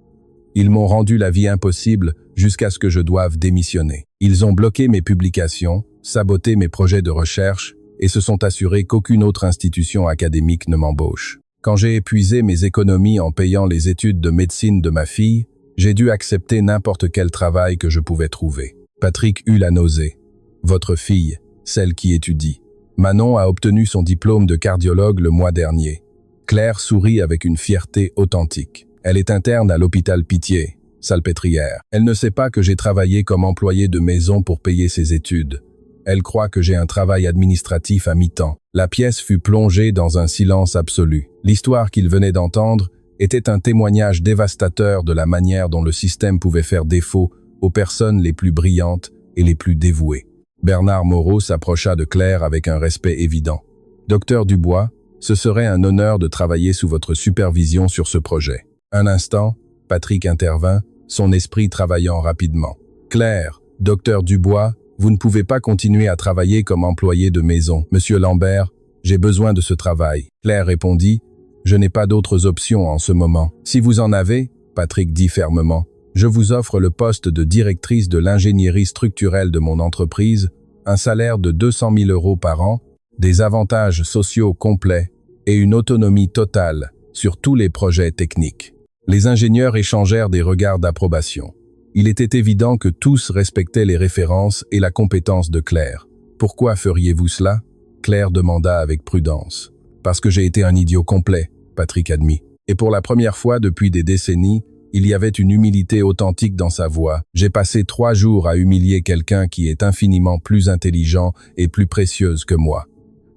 Ils m'ont rendu la vie impossible jusqu'à ce que je doive démissionner. Ils ont bloqué mes publications, saboté mes projets de recherche et se sont assurés qu'aucune autre institution académique ne m'embauche. Quand j'ai épuisé mes économies en payant les études de médecine de ma fille, j'ai dû accepter n'importe quel travail que je pouvais trouver. Patrick eut la nausée. Votre fille, celle qui étudie. Manon a obtenu son diplôme de cardiologue le mois dernier. Claire sourit avec une fierté authentique. Elle est interne à l'hôpital Pitié, Salpêtrière. Elle ne sait pas que j'ai travaillé comme employé de maison pour payer ses études. Elle croit que j'ai un travail administratif à mi-temps. La pièce fut plongée dans un silence absolu. L'histoire qu'il venait d'entendre était un témoignage dévastateur de la manière dont le système pouvait faire défaut aux personnes les plus brillantes et les plus dévoués. Bernard Moreau s'approcha de Claire avec un respect évident. « Docteur Dubois, ce serait un honneur de travailler sous votre supervision sur ce projet. » Un instant, Patrick intervint, son esprit travaillant rapidement. « Claire, docteur Dubois, vous ne pouvez pas continuer à travailler comme employé de maison. Monsieur Lambert, j'ai besoin de ce travail. » Claire répondit, « Je n'ai pas d'autres options en ce moment. Si vous en avez, » Patrick dit fermement, « je vous offre le poste de directrice de l'ingénierie structurelle de mon entreprise, un salaire de 200 000 € par an, des avantages sociaux complets et une autonomie totale sur tous les projets techniques. » Les ingénieurs échangèrent des regards d'approbation. Il était évident que tous respectaient les références et la compétence de Claire. « Pourquoi feriez-vous cela ?» Claire demanda avec prudence. « Parce que j'ai été un idiot complet », Patrick admit. Et pour la première fois depuis des décennies, il y avait une humilité authentique dans sa voix. « J'ai passé 3 jours à humilier quelqu'un qui est infiniment plus intelligent et plus précieuse que moi.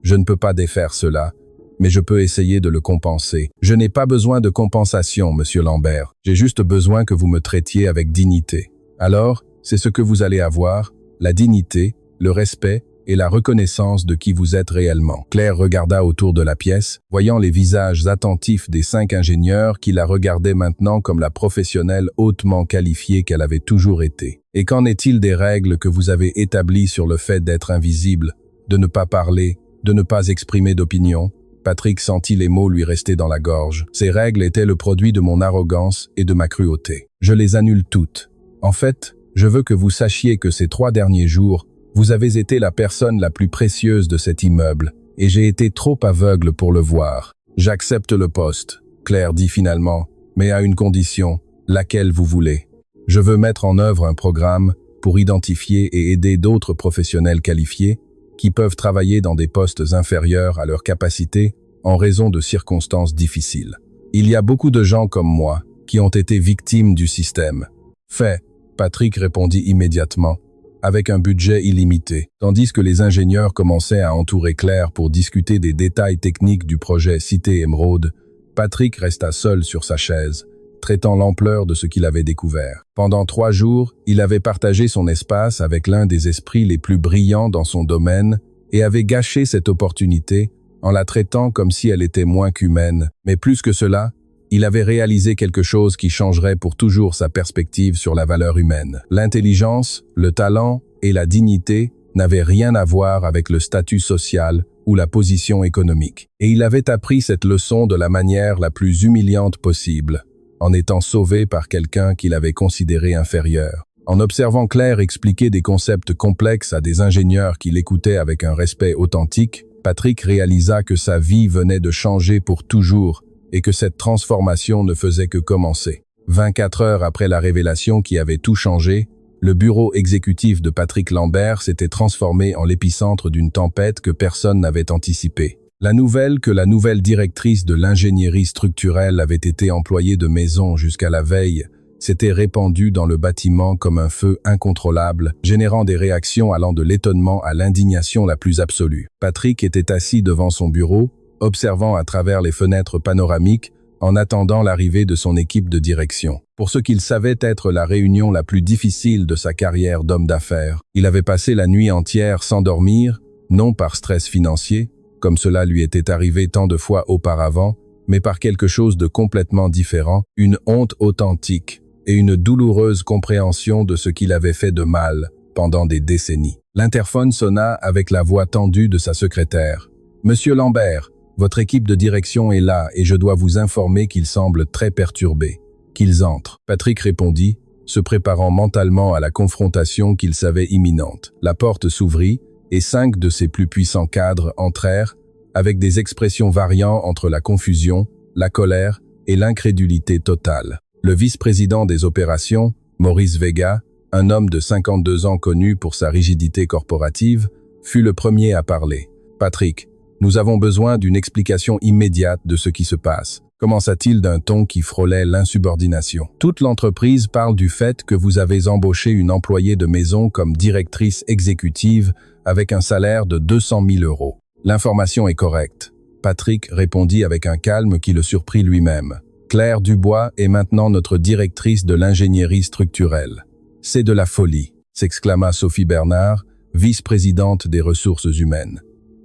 Je ne peux pas défaire cela, mais je peux essayer de le compenser. Je n'ai pas besoin de compensation, monsieur Lambert. J'ai juste besoin que vous me traitiez avec dignité. Alors, c'est ce que vous allez avoir, la dignité, le respect et la reconnaissance de qui vous êtes réellement. » Claire regarda autour de la pièce, voyant les visages attentifs des 5 ingénieurs qui la regardaient maintenant comme la professionnelle hautement qualifiée qu'elle avait toujours été. « Et qu'en est-il des règles que vous avez établies sur le fait d'être invisible, de ne pas parler, de ne pas exprimer d'opinion ?» Patrick sentit les mots lui rester dans la gorge. Ces règles étaient le produit de mon arrogance et de ma cruauté. Je les annule toutes. En fait, je veux que vous sachiez que ces 3 derniers jours, vous avez été la personne la plus précieuse de cet immeuble, et j'ai été trop aveugle pour le voir. J'accepte le poste, Claire dit finalement, mais à une condition, laquelle vous voulez. Je veux mettre en œuvre un programme pour identifier et aider d'autres professionnels qualifiés qui peuvent travailler dans des postes inférieurs à leur capacité en raison de circonstances difficiles. Il y a beaucoup de gens comme moi qui ont été victimes du système. Fait, Patrick répondit immédiatement, avec un budget illimité, tandis que les ingénieurs commençaient à entourer Claire pour discuter des détails techniques du projet Cité Émeraude. Patrick resta seul sur sa chaise, traitant l'ampleur de ce qu'il avait découvert. Pendant 3 jours, il avait partagé son espace avec l'un des esprits les plus brillants dans son domaine et avait gâché cette opportunité en la traitant comme si elle était moins qu'humaine. Mais plus que cela, il avait réalisé quelque chose qui changerait pour toujours sa perspective sur la valeur humaine. L'intelligence, le talent et la dignité n'avaient rien à voir avec le statut social ou la position économique. Et il avait appris cette leçon de la manière la plus humiliante possible, en étant sauvé par quelqu'un qu'il avait considéré inférieur. En observant Claire expliquer des concepts complexes à des ingénieurs qui l'écoutaient avec un respect authentique, Patrick réalisa que sa vie venait de changer pour toujours et que cette transformation ne faisait que commencer. 24 heures après la révélation qui avait tout changé, le bureau exécutif de Patrick Lambert s'était transformé en l'épicentre d'une tempête que personne n'avait anticipée. La nouvelle que la nouvelle directrice de l'ingénierie structurelle avait été employée de maison jusqu'à la veille s'était répandue dans le bâtiment comme un feu incontrôlable, générant des réactions allant de l'étonnement à l'indignation la plus absolue. Patrick était assis devant son bureau, observant à travers les fenêtres panoramiques, en attendant l'arrivée de son équipe de direction. Pour ce qu'il savait être la réunion la plus difficile de sa carrière d'homme d'affaires, il avait passé la nuit entière sans dormir, non par stress financier, comme cela lui était arrivé tant de fois auparavant, mais par quelque chose de complètement différent, une honte authentique et une douloureuse compréhension de ce qu'il avait fait de mal pendant des décennies. L'interphone sonna avec la voix tendue de sa secrétaire. « Monsieur Lambert, votre équipe de direction est là et je dois vous informer qu'ils semblent très perturbés. Qu'ils entrent. » Patrick répondit, se préparant mentalement à la confrontation qu'il savait imminente. La porte s'ouvrit et 5 de ses plus puissants cadres entrèrent avec des expressions variant entre la confusion, la colère et l'incrédulité totale. Le vice-président des opérations, Maurice Vega, un homme de 52 ans connu pour sa rigidité corporative, fut le premier à parler. « Patrick, nous avons besoin d'une explication immédiate de ce qui se passe. » Commença-t-il d'un ton qui frôlait l'insubordination. « Toute l'entreprise parle du fait que vous avez embauché une employée de maison comme directrice exécutive avec un salaire de 200 000 €. L'information est correcte. » Patrick répondit avec un calme qui le surprit lui-même. « Claire Dubois est maintenant notre directrice de l'ingénierie structurelle. C'est de la folie. s'exclama Sophie Bernard, vice-présidente des ressources humaines.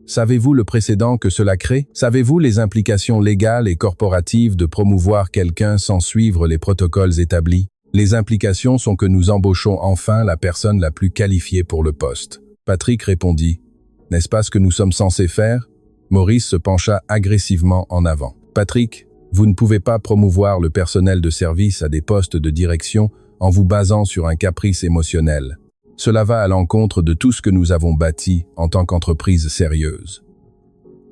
Savez-vous le précédent que cela crée? Savez-vous les implications légales et corporatives de promouvoir quelqu'un sans suivre les protocoles établis? Les implications sont que nous embauchons enfin la personne la plus qualifiée pour le poste. Patrick répondit. N'est-ce pas ce que nous sommes censés faire? Maurice se pencha agressivement en avant. Patrick, vous ne pouvez pas promouvoir le personnel de service à des postes de direction en vous basant sur un caprice émotionnel. Cela va à l'encontre de tout ce que nous avons bâti en tant qu'entreprise sérieuse.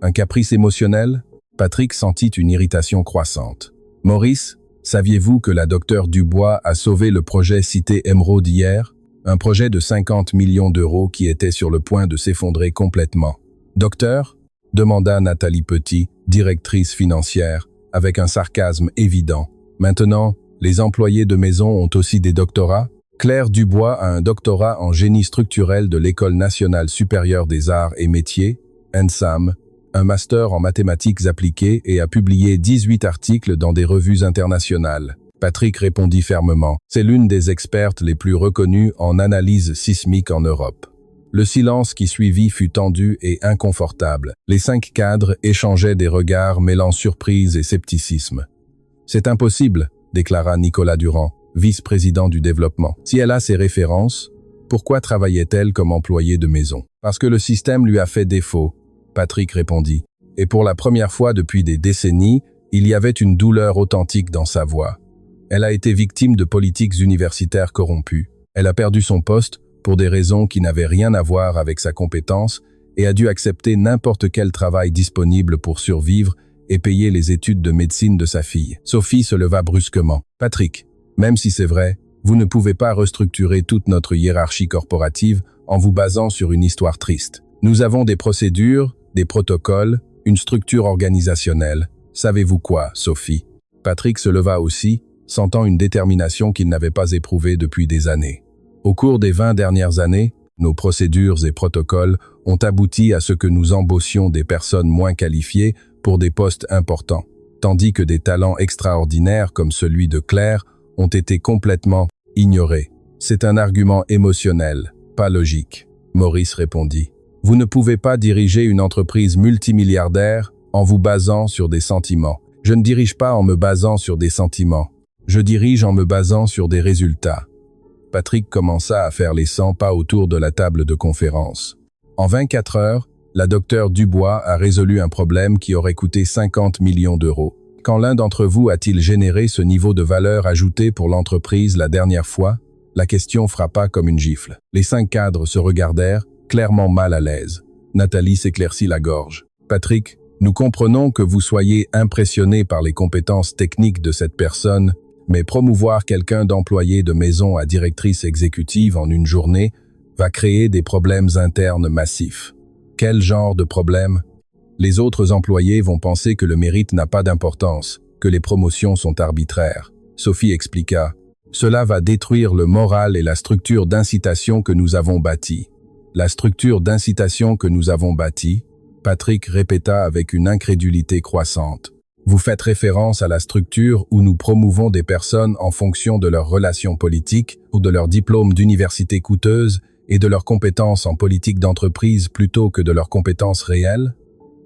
Un caprice émotionnel? Patrick sentit une irritation croissante. Maurice, saviez-vous que la docteure Dubois a sauvé le projet Cité Émeraude hier? Un projet de 50 millions d'euros qui était sur le point de s'effondrer complètement. Docteur? Demanda Nathalie Petit, directrice financière, avec un sarcasme évident. Maintenant, les employés de maison ont aussi des doctorats? Claire Dubois a un doctorat en génie structurel de l'École nationale supérieure des arts et métiers, ENSAM, un master en mathématiques appliquées et a publié 18 articles dans des revues internationales. Patrick répondit fermement. C'est l'une des expertes les plus reconnues en analyse sismique en Europe. Le silence qui suivit fut tendu et inconfortable. Les 5 cadres échangeaient des regards mêlant surprise et scepticisme. C'est impossible, déclara Nicolas Durand, vice-président du développement. Si elle a ses références, pourquoi travaillait-elle comme employée de maison? Parce que le système lui a fait défaut, Patrick répondit. Et pour la première fois depuis des décennies, il y avait une douleur authentique dans sa voix. Elle a été victime de politiques universitaires corrompues. Elle a perdu son poste pour des raisons qui n'avaient rien à voir avec sa compétence et a dû accepter n'importe quel travail disponible pour survivre et payer les études de médecine de sa fille. Sophie se leva brusquement. Patrick, même si c'est vrai, vous ne pouvez pas restructurer toute notre hiérarchie corporative en vous basant sur une histoire triste. Nous avons des procédures, des protocoles, une structure organisationnelle. Savez-vous quoi, Sophie? Patrick se leva aussi, sentant une détermination qu'il n'avait pas éprouvée depuis des années. Au cours des 20 dernières années, nos procédures et protocoles ont abouti à ce que nous embauchions des personnes moins qualifiées pour des postes importants, tandis que des talents extraordinaires comme celui de Claire ont été complètement ignorés. C'est un argument émotionnel, pas logique. Maurice répondit. Vous ne pouvez pas diriger une entreprise multimilliardaire en vous basant sur des sentiments. Je ne dirige pas en me basant sur des sentiments. Je dirige en me basant sur des résultats. Patrick commença à faire les 100 pas autour de la table de conférence. En 24 heures, la docteure Dubois a résolu un problème qui aurait coûté 50 millions d'euros. Quand l'un d'entre vous a-t-il généré ce niveau de valeur ajoutée pour l'entreprise la dernière fois? La question frappa comme une gifle. Les 5 cadres se regardèrent, clairement mal à l'aise. Nathalie s'éclaircit la gorge. Patrick, nous comprenons que vous soyez impressionné par les compétences techniques de cette personne, mais promouvoir quelqu'un d'employé de maison à directrice exécutive en une journée va créer des problèmes internes massifs. Quel genre de problème? Les autres employés vont penser que le mérite n'a pas d'importance, que les promotions sont arbitraires. Sophie expliqua. Cela va détruire le moral et la structure d'incitation que nous avons bâtie. La structure d'incitation que nous avons bâtie, Patrick répéta avec une incrédulité croissante. Vous faites référence à la structure où nous promouvons des personnes en fonction de leurs relations politiques ou de leur diplôme d'université coûteuse et de leurs compétences en politique d'entreprise plutôt que de leurs compétences réelles?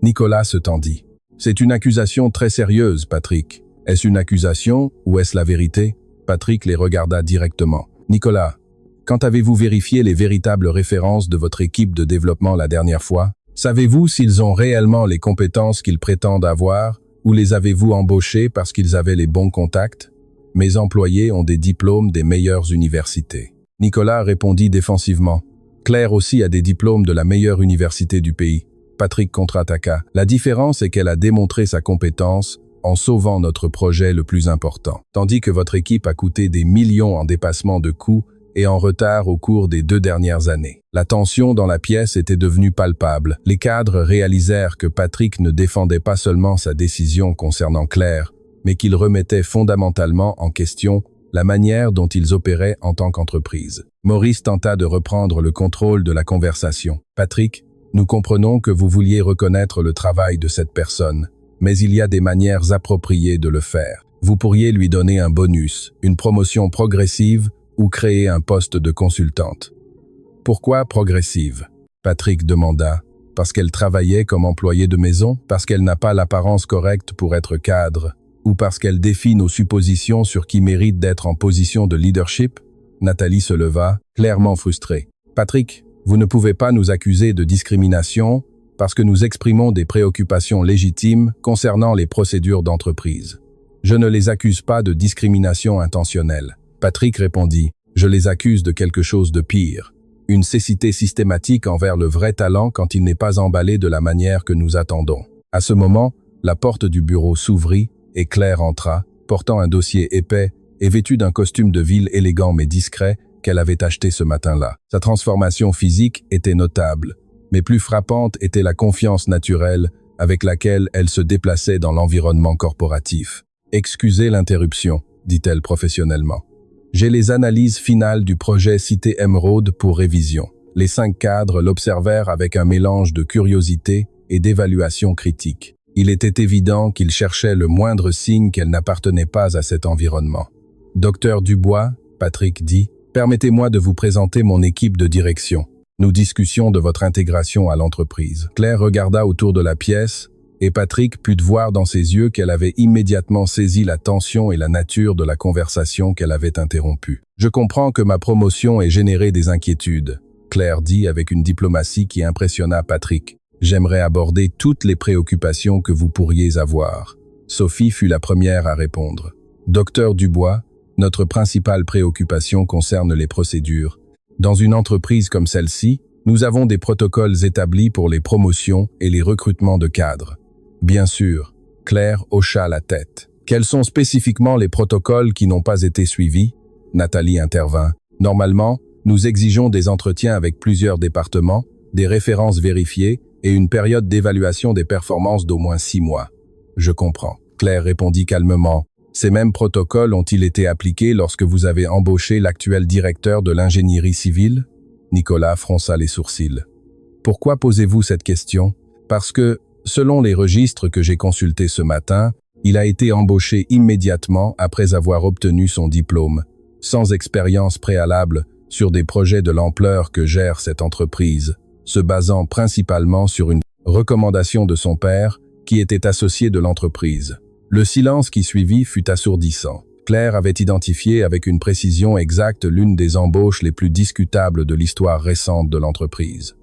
Nicolas se tendit. C'est une accusation très sérieuse, Patrick. Est-ce une accusation ou est-ce la vérité? Patrick les regarda directement. Nicolas, quand avez-vous vérifié les véritables références de votre équipe de développement la dernière fois? Savez-vous s'ils ont réellement les compétences qu'ils prétendent avoir ou les avez-vous embauchés parce qu'ils avaient les bons contacts? Mes employés ont des diplômes des meilleures universités. Nicolas répondit défensivement. Claire aussi a des diplômes de la meilleure université du pays. Patrick contre-attaqua. La différence est qu'elle a démontré sa compétence en sauvant notre projet le plus important. Tandis que votre équipe a coûté des millions en dépassement de coûts et en retard au cours des 2 dernières années. La tension dans la pièce était devenue palpable. Les cadres réalisèrent que Patrick ne défendait pas seulement sa décision concernant Claire, mais qu'il remettait fondamentalement en question la manière dont ils opéraient en tant qu'entreprise. Maurice tenta de reprendre le contrôle de la conversation. Patrick, nous comprenons que vous vouliez reconnaître le travail de cette personne, mais il y a des manières appropriées de le faire. Vous pourriez lui donner un bonus, une promotion progressive ou créer un poste de consultante. Pourquoi progressive? Patrick demanda. Parce qu'elle travaillait comme employée de maison, parce qu'elle n'a pas l'apparence correcte pour être cadre, ou parce qu'elle défie nos suppositions sur qui mérite d'être en position de leadership? Nathalie se leva, clairement frustrée. Patrick, vous ne pouvez pas nous accuser de discrimination parce que nous exprimons des préoccupations légitimes concernant les procédures d'entreprise. Je ne les accuse pas de discrimination intentionnelle. Patrick répondit, je les accuse de quelque chose de pire. Une cécité systématique envers le vrai talent quand il n'est pas emballé de la manière que nous attendons. À ce moment, la porte du bureau s'ouvrit et Claire entra, portant un dossier épais et vêtue d'un costume de ville élégant mais discret qu'elle avait acheté ce matin-là. Sa transformation physique était notable, mais plus frappante était la confiance naturelle avec laquelle elle se déplaçait dans l'environnement corporatif. « Excusez l'interruption », dit-elle professionnellement. J'ai les analyses finales du projet Cité Émeraude pour révision. Les 5 cadres l'observèrent avec un mélange de curiosité et d'évaluation critique. Il était évident qu'ils cherchaient le moindre signe qu'elle n'appartenait pas à cet environnement. « Docteur Dubois, » Patrick dit, « permettez-moi de vous présenter mon équipe de direction. Nous discussions de votre intégration à l'entreprise. » Claire regarda autour de la pièce, et Patrick put voir dans ses yeux qu'elle avait immédiatement saisi la tension et la nature de la conversation qu'elle avait interrompue. « Je comprends que ma promotion ait généré des inquiétudes, » Claire dit avec une diplomatie qui impressionna Patrick. « J'aimerais aborder toutes les préoccupations que vous pourriez avoir. » Sophie fut la première à répondre. « Docteur Dubois, notre principale préoccupation concerne les procédures. Dans une entreprise comme celle-ci, nous avons des protocoles établis pour les promotions et les recrutements de cadres. » Bien sûr, Claire hocha la tête. Quels sont spécifiquement les protocoles qui n'ont pas été suivis? Nathalie intervint. Normalement, nous exigeons des entretiens avec plusieurs départements, des références vérifiées et une période d'évaluation des performances d'au moins 6 mois. Je comprends. Claire répondit calmement. Ces mêmes protocoles ont-ils été appliqués lorsque vous avez embauché l'actuel directeur de l'ingénierie civile? Nicolas fronça les sourcils. Pourquoi posez-vous cette question? Parce que, selon les registres que j'ai consultés ce matin, il a été embauché immédiatement après avoir obtenu son diplôme, sans expérience préalable sur des projets de l'ampleur que gère cette entreprise, se basant principalement sur une recommandation de son père qui était associé de l'entreprise. Le silence qui suivit fut assourdissant. Claire avait identifié avec une précision exacte l'une des embauches les plus discutables de l'histoire récente de l'entreprise.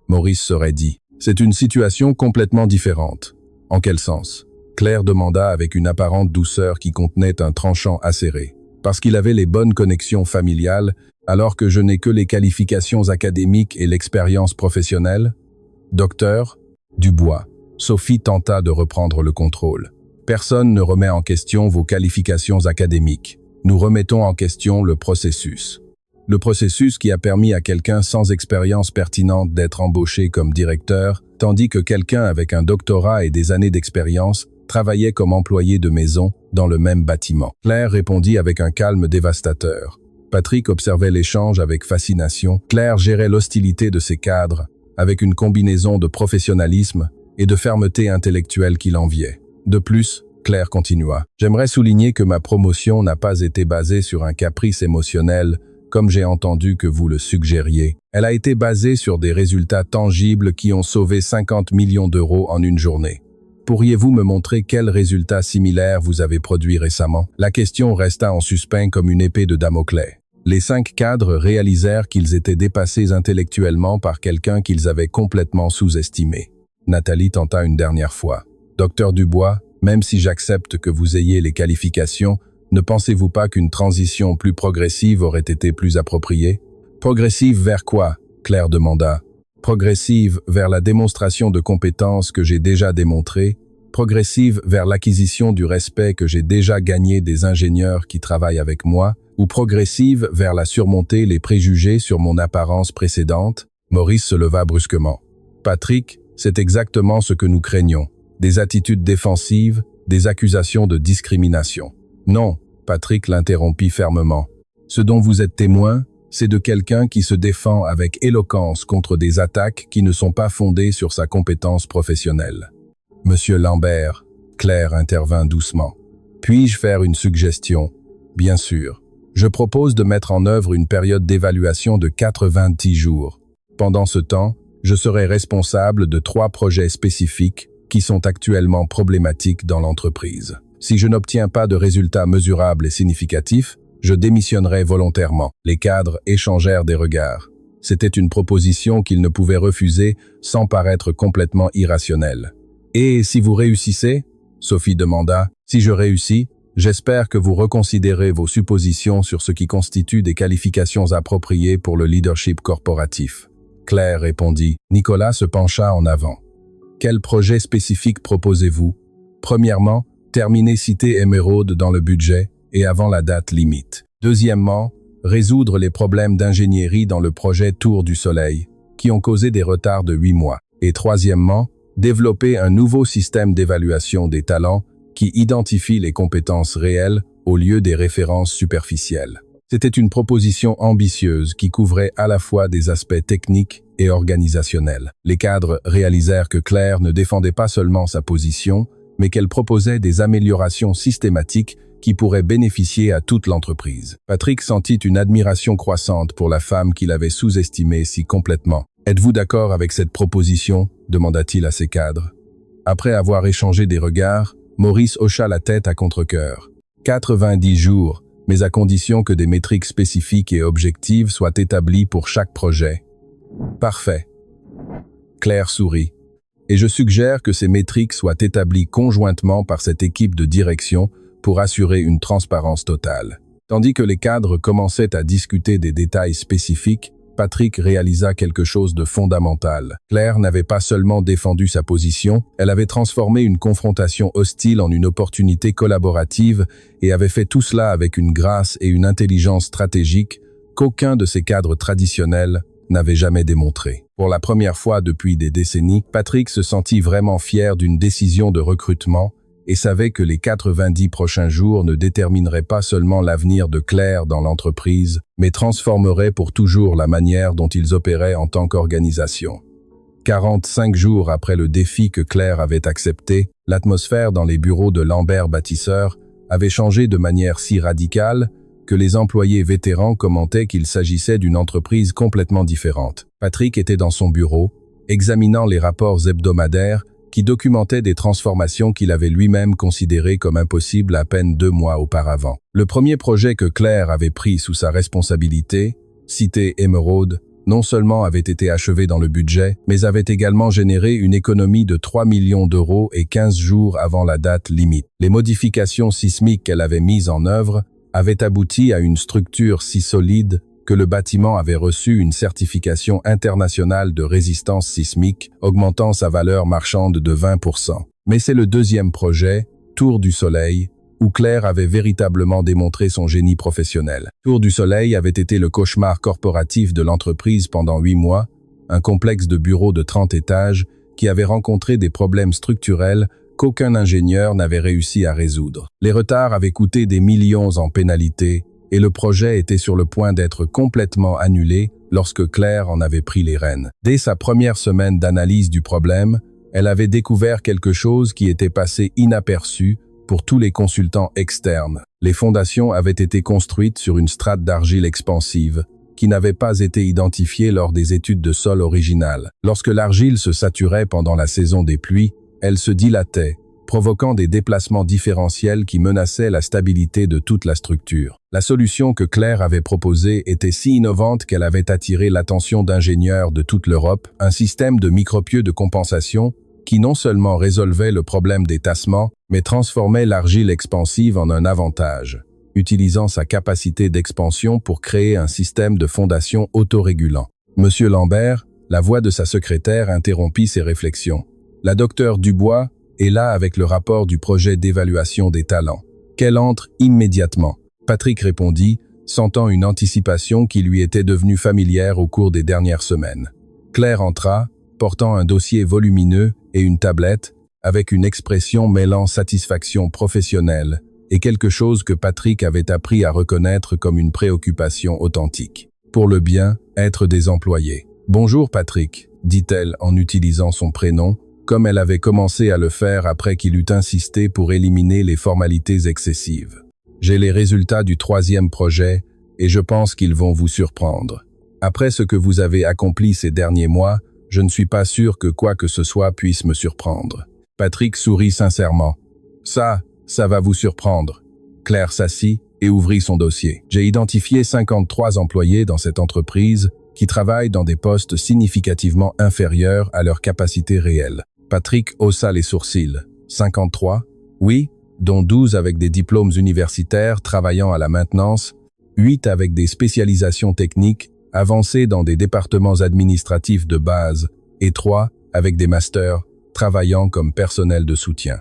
Maurice serait dit. C'est une situation complètement différente. En quel sens? Claire demanda avec une apparente douceur qui contenait un tranchant acéré. Parce qu'il avait les bonnes connexions familiales, alors que je n'ai que les qualifications académiques et l'expérience professionnelle? Docteur Dubois. Sophie tenta de reprendre le contrôle. Personne ne remet en question vos qualifications académiques. Nous remettons en question le processus. Le processus qui a permis à quelqu'un sans expérience pertinente d'être embauché comme directeur, tandis que quelqu'un avec un doctorat et des années d'expérience travaillait comme employé de maison dans le même bâtiment. Claire répondit avec un calme dévastateur. Patrick observait l'échange avec fascination. Claire gérait l'hostilité de ses cadres, avec une combinaison de professionnalisme et de fermeté intellectuelle qui l'enviait. De plus, Claire continua. « J'aimerais souligner que ma promotion n'a pas été basée sur un caprice émotionnel, comme j'ai entendu que vous le suggériez. Elle a été basée sur des résultats tangibles qui ont sauvé 50 millions d'euros en une journée. Pourriez-vous me montrer quels résultats similaires vous avez produits récemment? » La question resta en suspens comme une épée de Damoclès. Les 5 cadres réalisèrent qu'ils étaient dépassés intellectuellement par quelqu'un qu'ils avaient complètement sous-estimé. Nathalie tenta une dernière fois. « Docteur Dubois, même si j'accepte que vous ayez les qualifications, ne pensez-vous pas qu'une transition plus progressive aurait été plus appropriée? » « Progressive vers quoi ?» Claire demanda. « Progressive vers la démonstration de compétences que j'ai déjà démontrées, progressive vers l'acquisition du respect que j'ai déjà gagné des ingénieurs qui travaillent avec moi, ou progressive vers la surmonter les préjugés sur mon apparence précédente ?» Maurice se leva brusquement. « Patrick, c'est exactement ce que nous craignons. Des attitudes défensives, des accusations de discrimination. » « Non », Patrick l'interrompit fermement. « Ce dont vous êtes témoin, c'est de quelqu'un qui se défend avec éloquence contre des attaques qui ne sont pas fondées sur sa compétence professionnelle. » « Monsieur Lambert », Claire intervint doucement. « Puis-je faire une suggestion ?»« Bien sûr. Je propose de mettre en œuvre une période d'évaluation de 90 jours. Pendant ce temps, je serai responsable de 3 projets spécifiques qui sont actuellement problématiques dans l'entreprise. Si je n'obtiens pas de résultats mesurables et significatifs, je démissionnerai volontairement. Les cadres échangèrent des regards. C'était une proposition qu'ils ne pouvaient refuser sans paraître complètement irrationnelle. « Et si vous réussissez ?» Sophie demanda. « Si je réussis, j'espère que vous reconsidérez vos suppositions sur ce qui constitue des qualifications appropriées pour le leadership corporatif. » Claire répondit. Nicolas se pencha en avant. « Quel projet spécifique proposez-vous ? Premièrement, terminer Cité Émeraude dans le budget et avant la date limite. Deuxièmement, résoudre les problèmes d'ingénierie dans le projet Tour du Soleil, qui ont causé des retards de 8 mois. Et troisièmement, développer un nouveau système d'évaluation des talents qui identifie les compétences réelles au lieu des références superficielles. » C'était une proposition ambitieuse qui couvrait à la fois des aspects techniques et organisationnels. Les cadres réalisèrent que Claire ne défendait pas seulement sa position, mais qu'elle proposait des améliorations systématiques qui pourraient bénéficier à toute l'entreprise. Patrick sentit une admiration croissante pour la femme qu'il avait sous-estimée si complètement. « Êtes-vous d'accord avec cette proposition ?» demanda-t-il à ses cadres. Après avoir échangé des regards, Maurice hocha la tête à contre-cœur. « 90 jours, mais à condition que des métriques spécifiques et objectives soient établies pour chaque projet. »« Parfait. » Claire sourit. « Et je suggère que ces métriques soient établies conjointement par cette équipe de direction pour assurer une transparence totale. » Tandis que les cadres commençaient à discuter des détails spécifiques, Patrick réalisa quelque chose de fondamental. Claire n'avait pas seulement défendu sa position, elle avait transformé une confrontation hostile en une opportunité collaborative et avait fait tout cela avec une grâce et une intelligence stratégique qu'aucun de ses cadres traditionnels n'avait jamais démontré. Pour la première fois depuis des décennies, Patrick se sentit vraiment fier d'une décision de recrutement et savait que les 90 prochains jours ne détermineraient pas seulement l'avenir de Claire dans l'entreprise, mais transformeraient pour toujours la manière dont ils opéraient en tant qu'organisation. 45 jours après le défi que Claire avait accepté, l'atmosphère dans les bureaux de Lambert Bâtisseur avait changé de manière si radicale que les employés vétérans commentaient qu'il s'agissait d'une entreprise complètement différente. Patrick était dans son bureau, examinant les rapports hebdomadaires qui documentait des transformations qu'il avait lui-même considérées comme impossibles à peine 2 mois auparavant. Le premier projet que Claire avait pris sous sa responsabilité, Cité Émeraude, non seulement avait été achevé dans le budget, mais avait également généré une économie de 3 millions d'euros et 15 jours avant la date limite. Les modifications sismiques qu'elle avait mises en œuvre avaient abouti à une structure si solide que le bâtiment avait reçu une certification internationale de résistance sismique, augmentant sa valeur marchande de 20%. Mais c'est le deuxième projet, Tour du Soleil, où Claire avait véritablement démontré son génie professionnel. Tour du Soleil avait été le cauchemar corporatif de l'entreprise pendant 8 mois, un complexe de bureaux de 30 étages qui avait rencontré des problèmes structurels qu'aucun ingénieur n'avait réussi à résoudre. Les retards avaient coûté des millions en pénalités, et le projet était sur le point d'être complètement annulé lorsque Claire en avait pris les rênes. Dès sa première semaine d'analyse du problème, elle avait découvert quelque chose qui était passé inaperçu pour tous les consultants externes. Les fondations avaient été construites sur une strate d'argile expansive, qui n'avait pas été identifiée lors des études de sol originales. Lorsque l'argile se saturait pendant la saison des pluies, elle se dilatait, provoquant des déplacements différentiels qui menaçaient la stabilité de toute la structure. La solution que Claire avait proposée était si innovante qu'elle avait attiré l'attention d'ingénieurs de toute l'Europe, un système de micropieux de compensation qui non seulement résolvait le problème des tassements, mais transformait l'argile expansive en un avantage, utilisant sa capacité d'expansion pour créer un système de fondation autorégulant. Monsieur Lambert, la voix de sa secrétaire interrompit ses réflexions. La docteure Dubois est là avec le rapport du projet d'évaluation des talents. Qu'elle entre immédiatement. Patrick répondit, sentant une anticipation qui lui était devenue familière au cours des dernières semaines. Claire entra, portant un dossier volumineux et une tablette, avec une expression mêlant satisfaction professionnelle et quelque chose que Patrick avait appris à reconnaître comme une préoccupation authentique. Pour le bien-être des employés. « Bonjour Patrick », dit-elle en utilisant son prénom, comme elle avait commencé à le faire après qu'il eut insisté pour éliminer les formalités excessives. J'ai les résultats du 3e projet et je pense qu'ils vont vous surprendre. Après ce que vous avez accompli ces derniers mois, je ne suis pas sûr que quoi que ce soit puisse me surprendre. Patrick sourit sincèrement. Ça va vous surprendre. Claire s'assit et ouvrit son dossier. J'ai identifié 53 employés dans cette entreprise qui travaillent dans des postes significativement inférieurs à leur capacité réelle. Patrick haussa les sourcils. 53? Oui, dont 12 avec des diplômes universitaires travaillant à la maintenance, 8 avec des spécialisations techniques avancées dans des départements administratifs de base et 3 avec des masters travaillant comme personnel de soutien.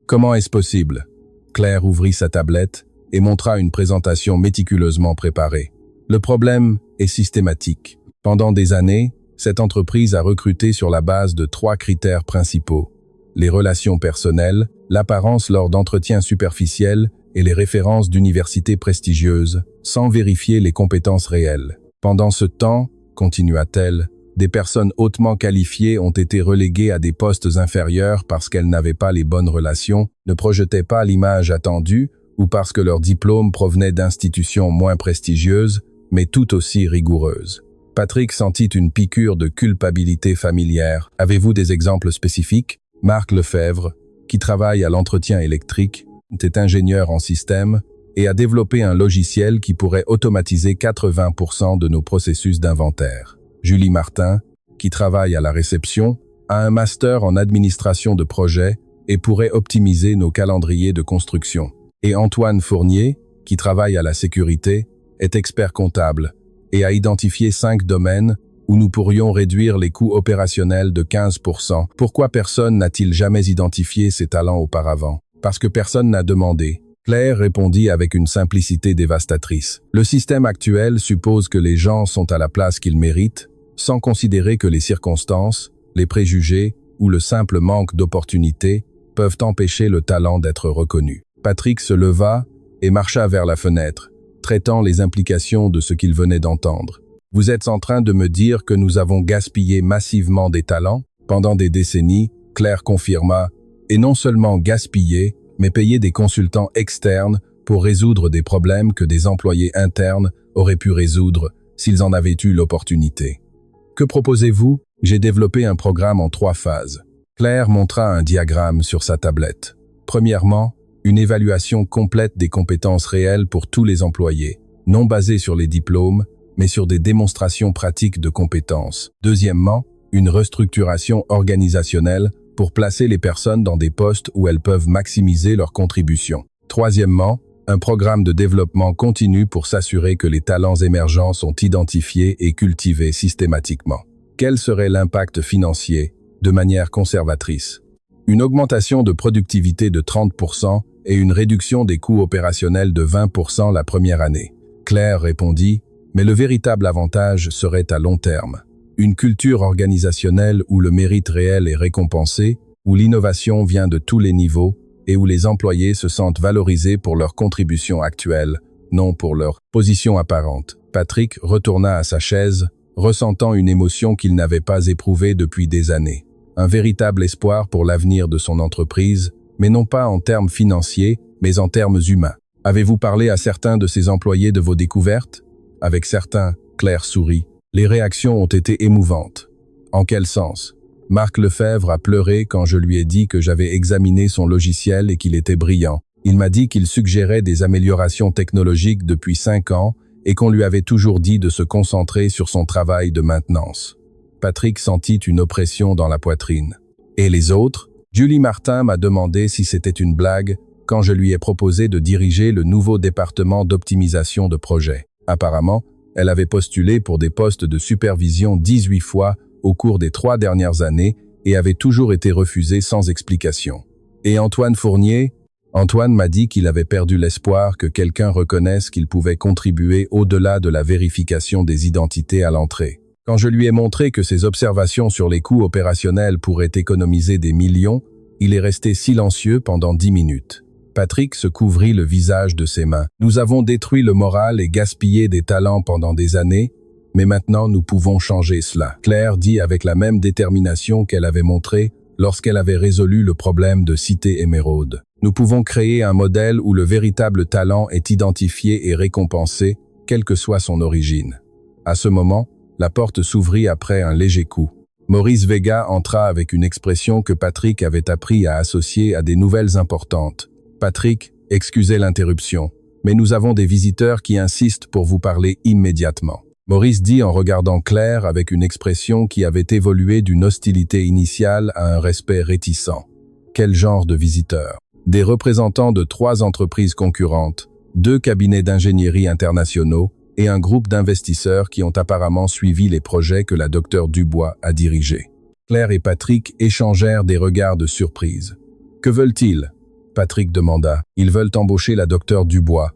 Comment est-ce possible? Claire ouvrit sa tablette et montra une présentation méticuleusement préparée. Le problème est systématique. Pendant des années, cette entreprise a recruté sur la base de 3 critères principaux: les relations personnelles, l'apparence lors d'entretiens superficiels et les références d'universités prestigieuses, sans vérifier les compétences réelles. Pendant ce temps, continua-t-elle, des personnes hautement qualifiées ont été reléguées à des postes inférieurs parce qu'elles n'avaient pas les bonnes relations, ne projetaient pas l'image attendue ou parce que leurs diplômes provenaient d'institutions moins prestigieuses, mais tout aussi rigoureuses. Patrick sentit une piqûre de culpabilité familière. Avez-vous des exemples spécifiques? Marc Lefebvre, qui travaille à l'entretien électrique, est ingénieur en système et a développé un logiciel qui pourrait automatiser 80% de nos processus d'inventaire. Julie Martin, qui travaille à la réception, a un master en administration de projet et pourrait optimiser nos calendriers de construction. Et Antoine Fournier, qui travaille à la sécurité, est expert comptable et a identifié 5 domaines où nous pourrions réduire les coûts opérationnels de 15%. Pourquoi personne n'a-t-il jamais identifié ces talents auparavant? Parce que personne n'a demandé. Claire répondit avec une simplicité dévastatrice. Le système actuel suppose que les gens sont à la place qu'ils méritent, sans considérer que les circonstances, les préjugés ou le simple manque d'opportunités peuvent empêcher le talent d'être reconnu. Patrick se leva et marcha vers la fenêtre, traitant les implications de ce qu'il venait d'entendre. Vous êtes en train de me dire que nous avons gaspillé massivement des talents? Pendant des décennies, Claire confirma, et non seulement gaspillé, mais payer des consultants externes pour résoudre des problèmes que des employés internes auraient pu résoudre s'ils en avaient eu l'opportunité. Que proposez-vous? J'ai développé un programme en 3 phases. Claire montra un diagramme sur sa tablette. Premièrement, une évaluation complète des compétences réelles pour tous les employés, non basée sur les diplômes, mais sur des démonstrations pratiques de compétences. Deuxièmement, une restructuration organisationnelle pour placer les personnes dans des postes où elles peuvent maximiser leur contribution. Troisièmement, un programme de développement continu pour s'assurer que les talents émergents sont identifiés et cultivés systématiquement. Quel serait l'impact financier, de manière conservatrice? Une augmentation de productivité de 30% et une réduction des coûts opérationnels de 20% la première année. Claire répondit, mais le véritable avantage serait à long terme. Une culture organisationnelle où le mérite réel est récompensé, où l'innovation vient de tous les niveaux et où les employés se sentent valorisés pour leur contribution actuelle, non pour leur position apparente. Patrick retourna à sa chaise, ressentant une émotion qu'il n'avait pas éprouvée depuis des années. Un véritable espoir pour l'avenir de son entreprise, mais non pas en termes financiers, mais en termes humains. Avez-vous parlé à certains de ces employés de vos découvertes? Avec certains, Claire sourit. Les réactions ont été émouvantes. En quel sens? Marc Lefebvre a pleuré quand je lui ai dit que j'avais examiné son logiciel et qu'il était brillant. Il m'a dit qu'il suggérait des améliorations technologiques depuis 5 ans et qu'on lui avait toujours dit de se concentrer sur son travail de maintenance. Patrick sentit une oppression dans la poitrine. Et les autres? Julie Martin m'a demandé si c'était une blague quand je lui ai proposé de diriger le nouveau département d'optimisation de projet. Apparemment, elle avait postulé pour des postes de supervision 18 fois au cours des 3 dernières années et avait toujours été refusée sans explication. Et Antoine Fournier? Antoine m'a dit qu'il avait perdu l'espoir que quelqu'un reconnaisse qu'il pouvait contribuer au-delà de la vérification des identités à l'entrée. Quand je lui ai montré que ses observations sur les coûts opérationnels pourraient économiser des millions, il est resté silencieux pendant 10 minutes. Patrick se couvrit le visage de ses mains. Nous avons détruit le moral et gaspillé des talents pendant des années, mais maintenant nous pouvons changer cela. Claire dit avec la même détermination qu'elle avait montrée lorsqu'elle avait résolu le problème de Cité Émeraude. Nous pouvons créer un modèle où le véritable talent est identifié et récompensé, quelle que soit son origine. À ce moment, la porte s'ouvrit après un léger coup. Maurice Vega entra avec une expression que Patrick avait appris à associer à des nouvelles importantes. « Patrick, excusez l'interruption, mais nous avons des visiteurs qui insistent pour vous parler immédiatement. » Maurice dit en regardant Claire avec une expression qui avait évolué d'une hostilité initiale à un respect réticent. Quel genre de visiteurs? Des représentants de 3 entreprises concurrentes, 2 cabinets d'ingénierie internationaux et un groupe d'investisseurs qui ont apparemment suivi les projets que la Dr Dubois a dirigés. Claire et Patrick échangèrent des regards de surprise. « Que veulent-ils » Patrick demanda. « Ils veulent embaucher la Dr Dubois. »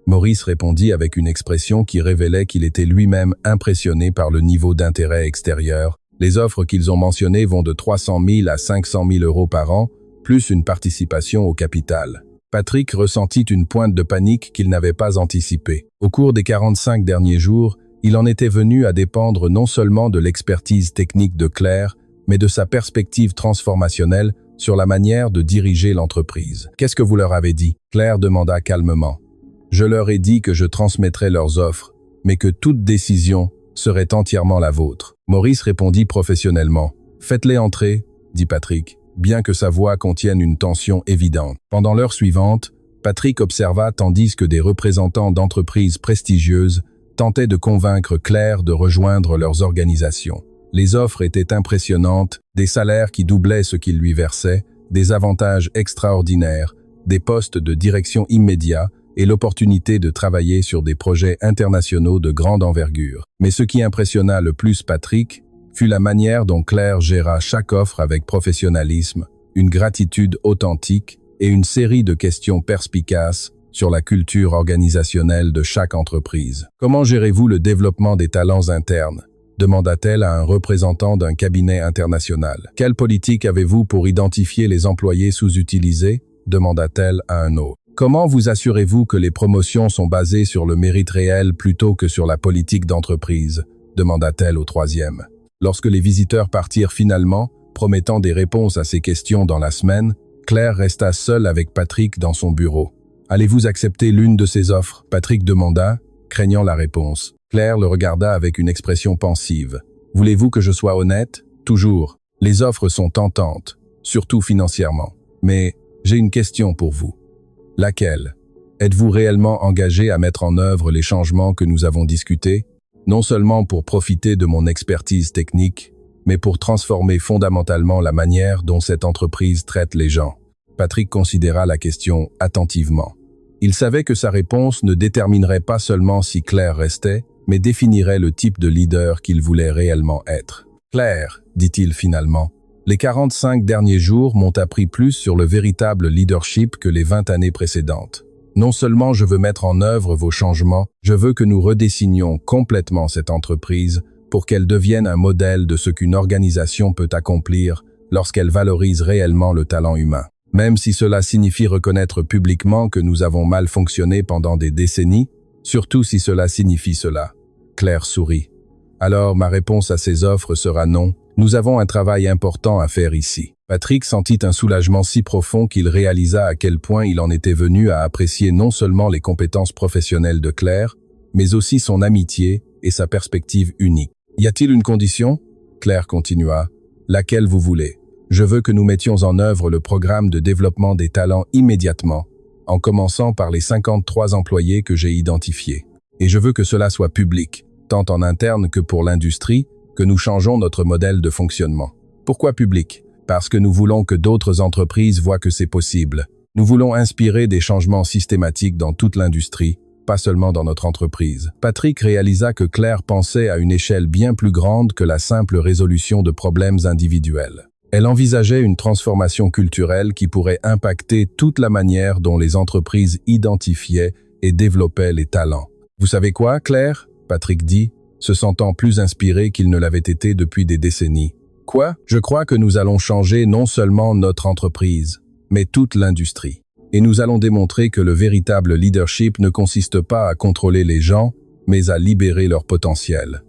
Maurice répondit avec une expression qui révélait qu'il était lui-même impressionné par le niveau d'intérêt extérieur. Les offres qu'ils ont mentionnées vont de 300 000 à 500 000 euros par an, plus une participation au capital. Patrick ressentit une pointe de panique qu'il n'avait pas anticipée. Au cours des 45 derniers jours, il en était venu à dépendre non seulement de l'expertise technique de Claire, mais de sa perspective transformationnelle sur la manière de diriger l'entreprise. « Qu'est-ce que vous leur avez dit ?» Claire demanda calmement. « Je leur ai dit que je transmettrais leurs offres, mais que toute décision serait entièrement la vôtre. » Maurice répondit professionnellement. « Faites-les entrer, » dit Patrick, bien que sa voix contienne une tension évidente. Pendant l'heure suivante, Patrick observa tandis que des représentants d'entreprises prestigieuses tentaient de convaincre Claire de rejoindre leurs organisations. Les offres étaient impressionnantes, des salaires qui doublaient ce qu'ils lui versaient, des avantages extraordinaires, des postes de direction immédiats et l'opportunité de travailler sur des projets internationaux de grande envergure. Mais ce qui impressionna le plus Patrick fut la manière dont Claire géra chaque offre avec professionnalisme, une gratitude authentique et une série de questions perspicaces sur la culture organisationnelle de chaque entreprise. « Comment gérez-vous le développement des talents internes ?» demanda-t-elle à un représentant d'un cabinet international. « Quelle politique avez-vous pour identifier les employés sous-utilisés ?» demanda-t-elle à un autre. « Comment vous assurez-vous que les promotions sont basées sur le mérite réel plutôt que sur la politique d'entreprise ?» demanda-t-elle au troisième. Lorsque les visiteurs partirent finalement, promettant des réponses à ces questions dans la semaine, Claire resta seule avec Patrick dans son bureau. « Allez-vous accepter l'une de ces offres ?» Patrick demanda, craignant la réponse. Claire le regarda avec une expression pensive. « Voulez-vous que je sois honnête ?»« Toujours. Les offres sont tentantes, surtout financièrement. Mais j'ai une question pour vous. » « Laquelle ? Êtes-vous réellement engagé à mettre en œuvre les changements que nous avons discutés ? Non seulement pour profiter de mon expertise technique, mais pour transformer fondamentalement la manière dont cette entreprise traite les gens. » Patrick considéra la question attentivement. Il savait que sa réponse ne déterminerait pas seulement si Claire restait, mais définirait le type de leader qu'il voulait réellement être. « Claire, dit-il finalement, les 45 derniers jours m'ont appris plus sur le véritable leadership que les 20 années précédentes. Non seulement je veux mettre en œuvre vos changements, je veux que nous redessinions complètement cette entreprise pour qu'elle devienne un modèle de ce qu'une organisation peut accomplir lorsqu'elle valorise réellement le talent humain. Même si cela signifie reconnaître publiquement que nous avons mal fonctionné pendant des décennies, surtout si cela signifie cela. » Claire sourit. « Alors ma réponse à ces offres sera non. Nous avons un travail important à faire ici. » Patrick sentit un soulagement si profond qu'il réalisa à quel point il en était venu à apprécier non seulement les compétences professionnelles de Claire, mais aussi son amitié et sa perspective unique. « Y a-t-il une condition ?» Claire continua. « Laquelle vous voulez. Je veux que nous mettions en œuvre le programme de développement des talents immédiatement, en commençant par les 53 employés que j'ai identifiés. Et je veux que cela soit public, tant en interne que pour l'industrie, que nous changeons notre modèle de fonctionnement. Pourquoi public ? Parce que nous voulons que d'autres entreprises voient que c'est possible. Nous voulons inspirer des changements systématiques dans toute l'industrie, pas seulement dans notre entreprise. » Patrick réalisa que Claire pensait à une échelle bien plus grande que la simple résolution de problèmes individuels. Elle envisageait une transformation culturelle qui pourrait impacter toute la manière dont les entreprises identifiaient et développaient les talents. « Vous savez quoi, Claire ?» Patrick dit, se sentant plus inspiré qu'il ne l'avait été depuis des décennies. « Quoi ? Je crois que nous allons changer non seulement notre entreprise, mais toute l'industrie. Et nous allons démontrer que le véritable leadership ne consiste pas à contrôler les gens, mais à libérer leur potentiel. »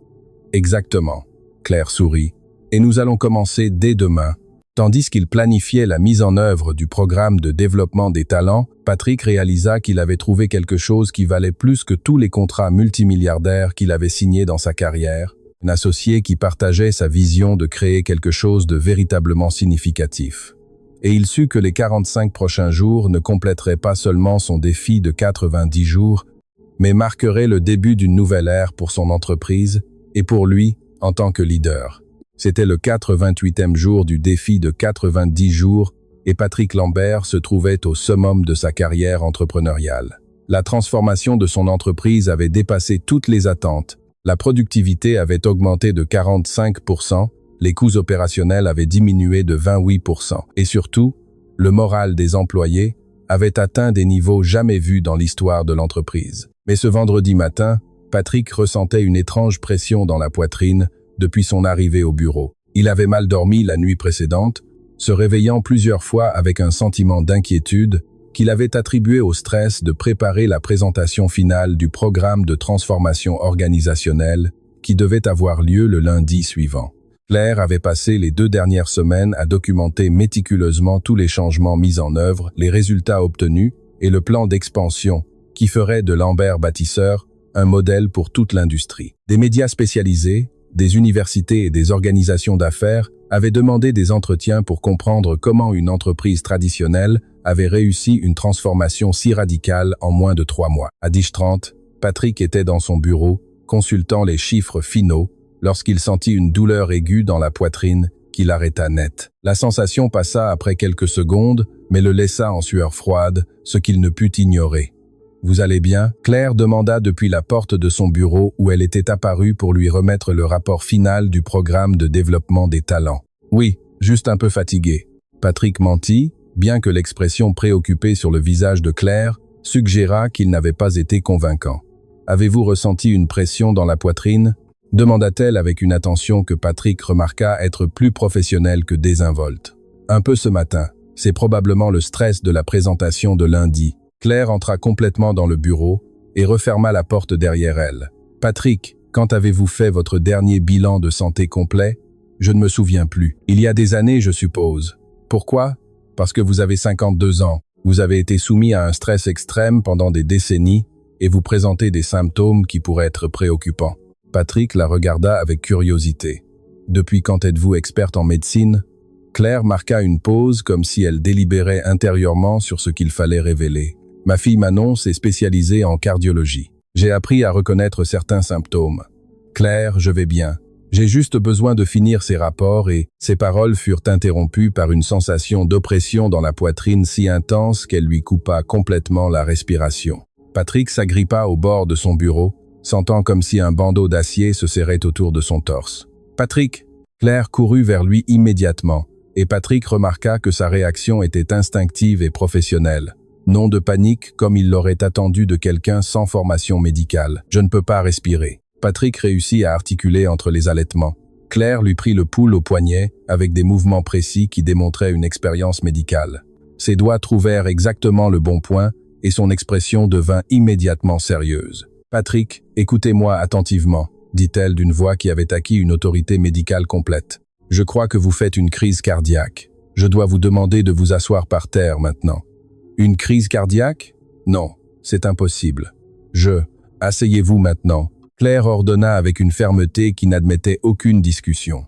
« Exactement. » Claire sourit. « Et nous allons commencer dès demain. » Tandis qu'il planifiait la mise en œuvre du programme de développement des talents, Patrick réalisa qu'il avait trouvé quelque chose qui valait plus que tous les contrats multimilliardaires qu'il avait signés dans sa carrière, un associé qui partageait sa vision de créer quelque chose de véritablement significatif. Et il sut que les 45 prochains jours ne compléteraient pas seulement son défi de 90 jours, mais marqueraient le début d'une nouvelle ère pour son entreprise et pour lui en tant que leader. C'était le 88e jour du défi de 90 jours et Patrick Lambert se trouvait au summum de sa carrière entrepreneuriale. La transformation de son entreprise avait dépassé toutes les attentes. La productivité avait augmenté de 45%, les coûts opérationnels avaient diminué de 28%. Et surtout, le moral des employés avait atteint des niveaux jamais vus dans l'histoire de l'entreprise. Mais ce vendredi matin, Patrick ressentait une étrange pression dans la poitrine depuis son arrivée au bureau. Il avait mal dormi la nuit précédente, se réveillant plusieurs fois avec un sentiment d'inquiétude qu'il avait attribué au stress de préparer la présentation finale du programme de transformation organisationnelle qui devait avoir lieu le lundi suivant. Claire avait passé les 2 dernières semaines à documenter méticuleusement tous les changements mis en œuvre, les résultats obtenus et le plan d'expansion qui ferait de Lambert Bâtisseur un modèle pour toute l'industrie. Des médias spécialisés, des universités et des organisations d'affaires avaient demandé des entretiens pour comprendre comment une entreprise traditionnelle avait réussi une transformation si radicale en moins de 3 mois. À 10h30, Patrick était dans son bureau, consultant les chiffres finaux, lorsqu'il sentit une douleur aiguë dans la poitrine qui l'arrêta net. La sensation passa après quelques secondes, mais le laissa en sueur froide, ce qu'il ne put ignorer. « Vous allez bien ?» Claire demanda depuis la porte de son bureau où elle était apparue pour lui remettre le rapport final du programme de développement des talents. « Oui, juste un peu fatigué. » Patrick mentit, bien que l'expression préoccupée sur le visage de Claire suggéra qu'il n'avait pas été convaincant. « Avez-vous ressenti une pression dans la poitrine ?» demanda-t-elle avec une attention que Patrick remarqua être plus professionnelle que désinvolte. « Un peu ce matin. C'est probablement le stress de la présentation de lundi. » Claire entra complètement dans le bureau et referma la porte derrière elle. « Patrick, quand avez-vous fait votre dernier bilan de santé complet ? Je ne me souviens plus. Il y a des années, je suppose. Pourquoi ? Parce que vous avez 52 ans. Vous avez été soumis à un stress extrême pendant des décennies et vous présentez des symptômes qui pourraient être préoccupants. » Patrick la regarda avec curiosité. « Depuis quand êtes-vous experte en médecine ?» Claire marqua une pause comme si elle délibérait intérieurement sur ce qu'il fallait révéler. « Ma fille Manon s'est spécialisée en cardiologie. J'ai appris à reconnaître certains symptômes. Claire, je vais bien. J'ai juste besoin de finir ces rapports et ses paroles furent interrompues par une sensation d'oppression dans la poitrine si intense qu'elle lui coupa complètement la respiration. Patrick s'agrippa au bord de son bureau, sentant comme si un bandeau d'acier se serrait autour de son torse. « Patrick !» Claire courut vers lui immédiatement, et Patrick remarqua que sa réaction était instinctive et professionnelle. Non de panique comme il l'aurait attendu de quelqu'un sans formation médicale. « Je ne peux pas respirer. » Patrick réussit à articuler entre les halètements. Claire lui prit le pouls au poignet avec des mouvements précis qui démontraient une expérience médicale. Ses doigts trouvèrent exactement le bon point et son expression devint immédiatement sérieuse. « Patrick, écoutez-moi attentivement, » dit-elle d'une voix qui avait acquis une autorité médicale complète. « Je crois que vous faites une crise cardiaque. Je dois vous demander de vous asseoir par terre maintenant. » « Une crise cardiaque ? Non, c'est impossible. Asseyez-vous maintenant. » Claire ordonna avec une fermeté qui n'admettait aucune discussion.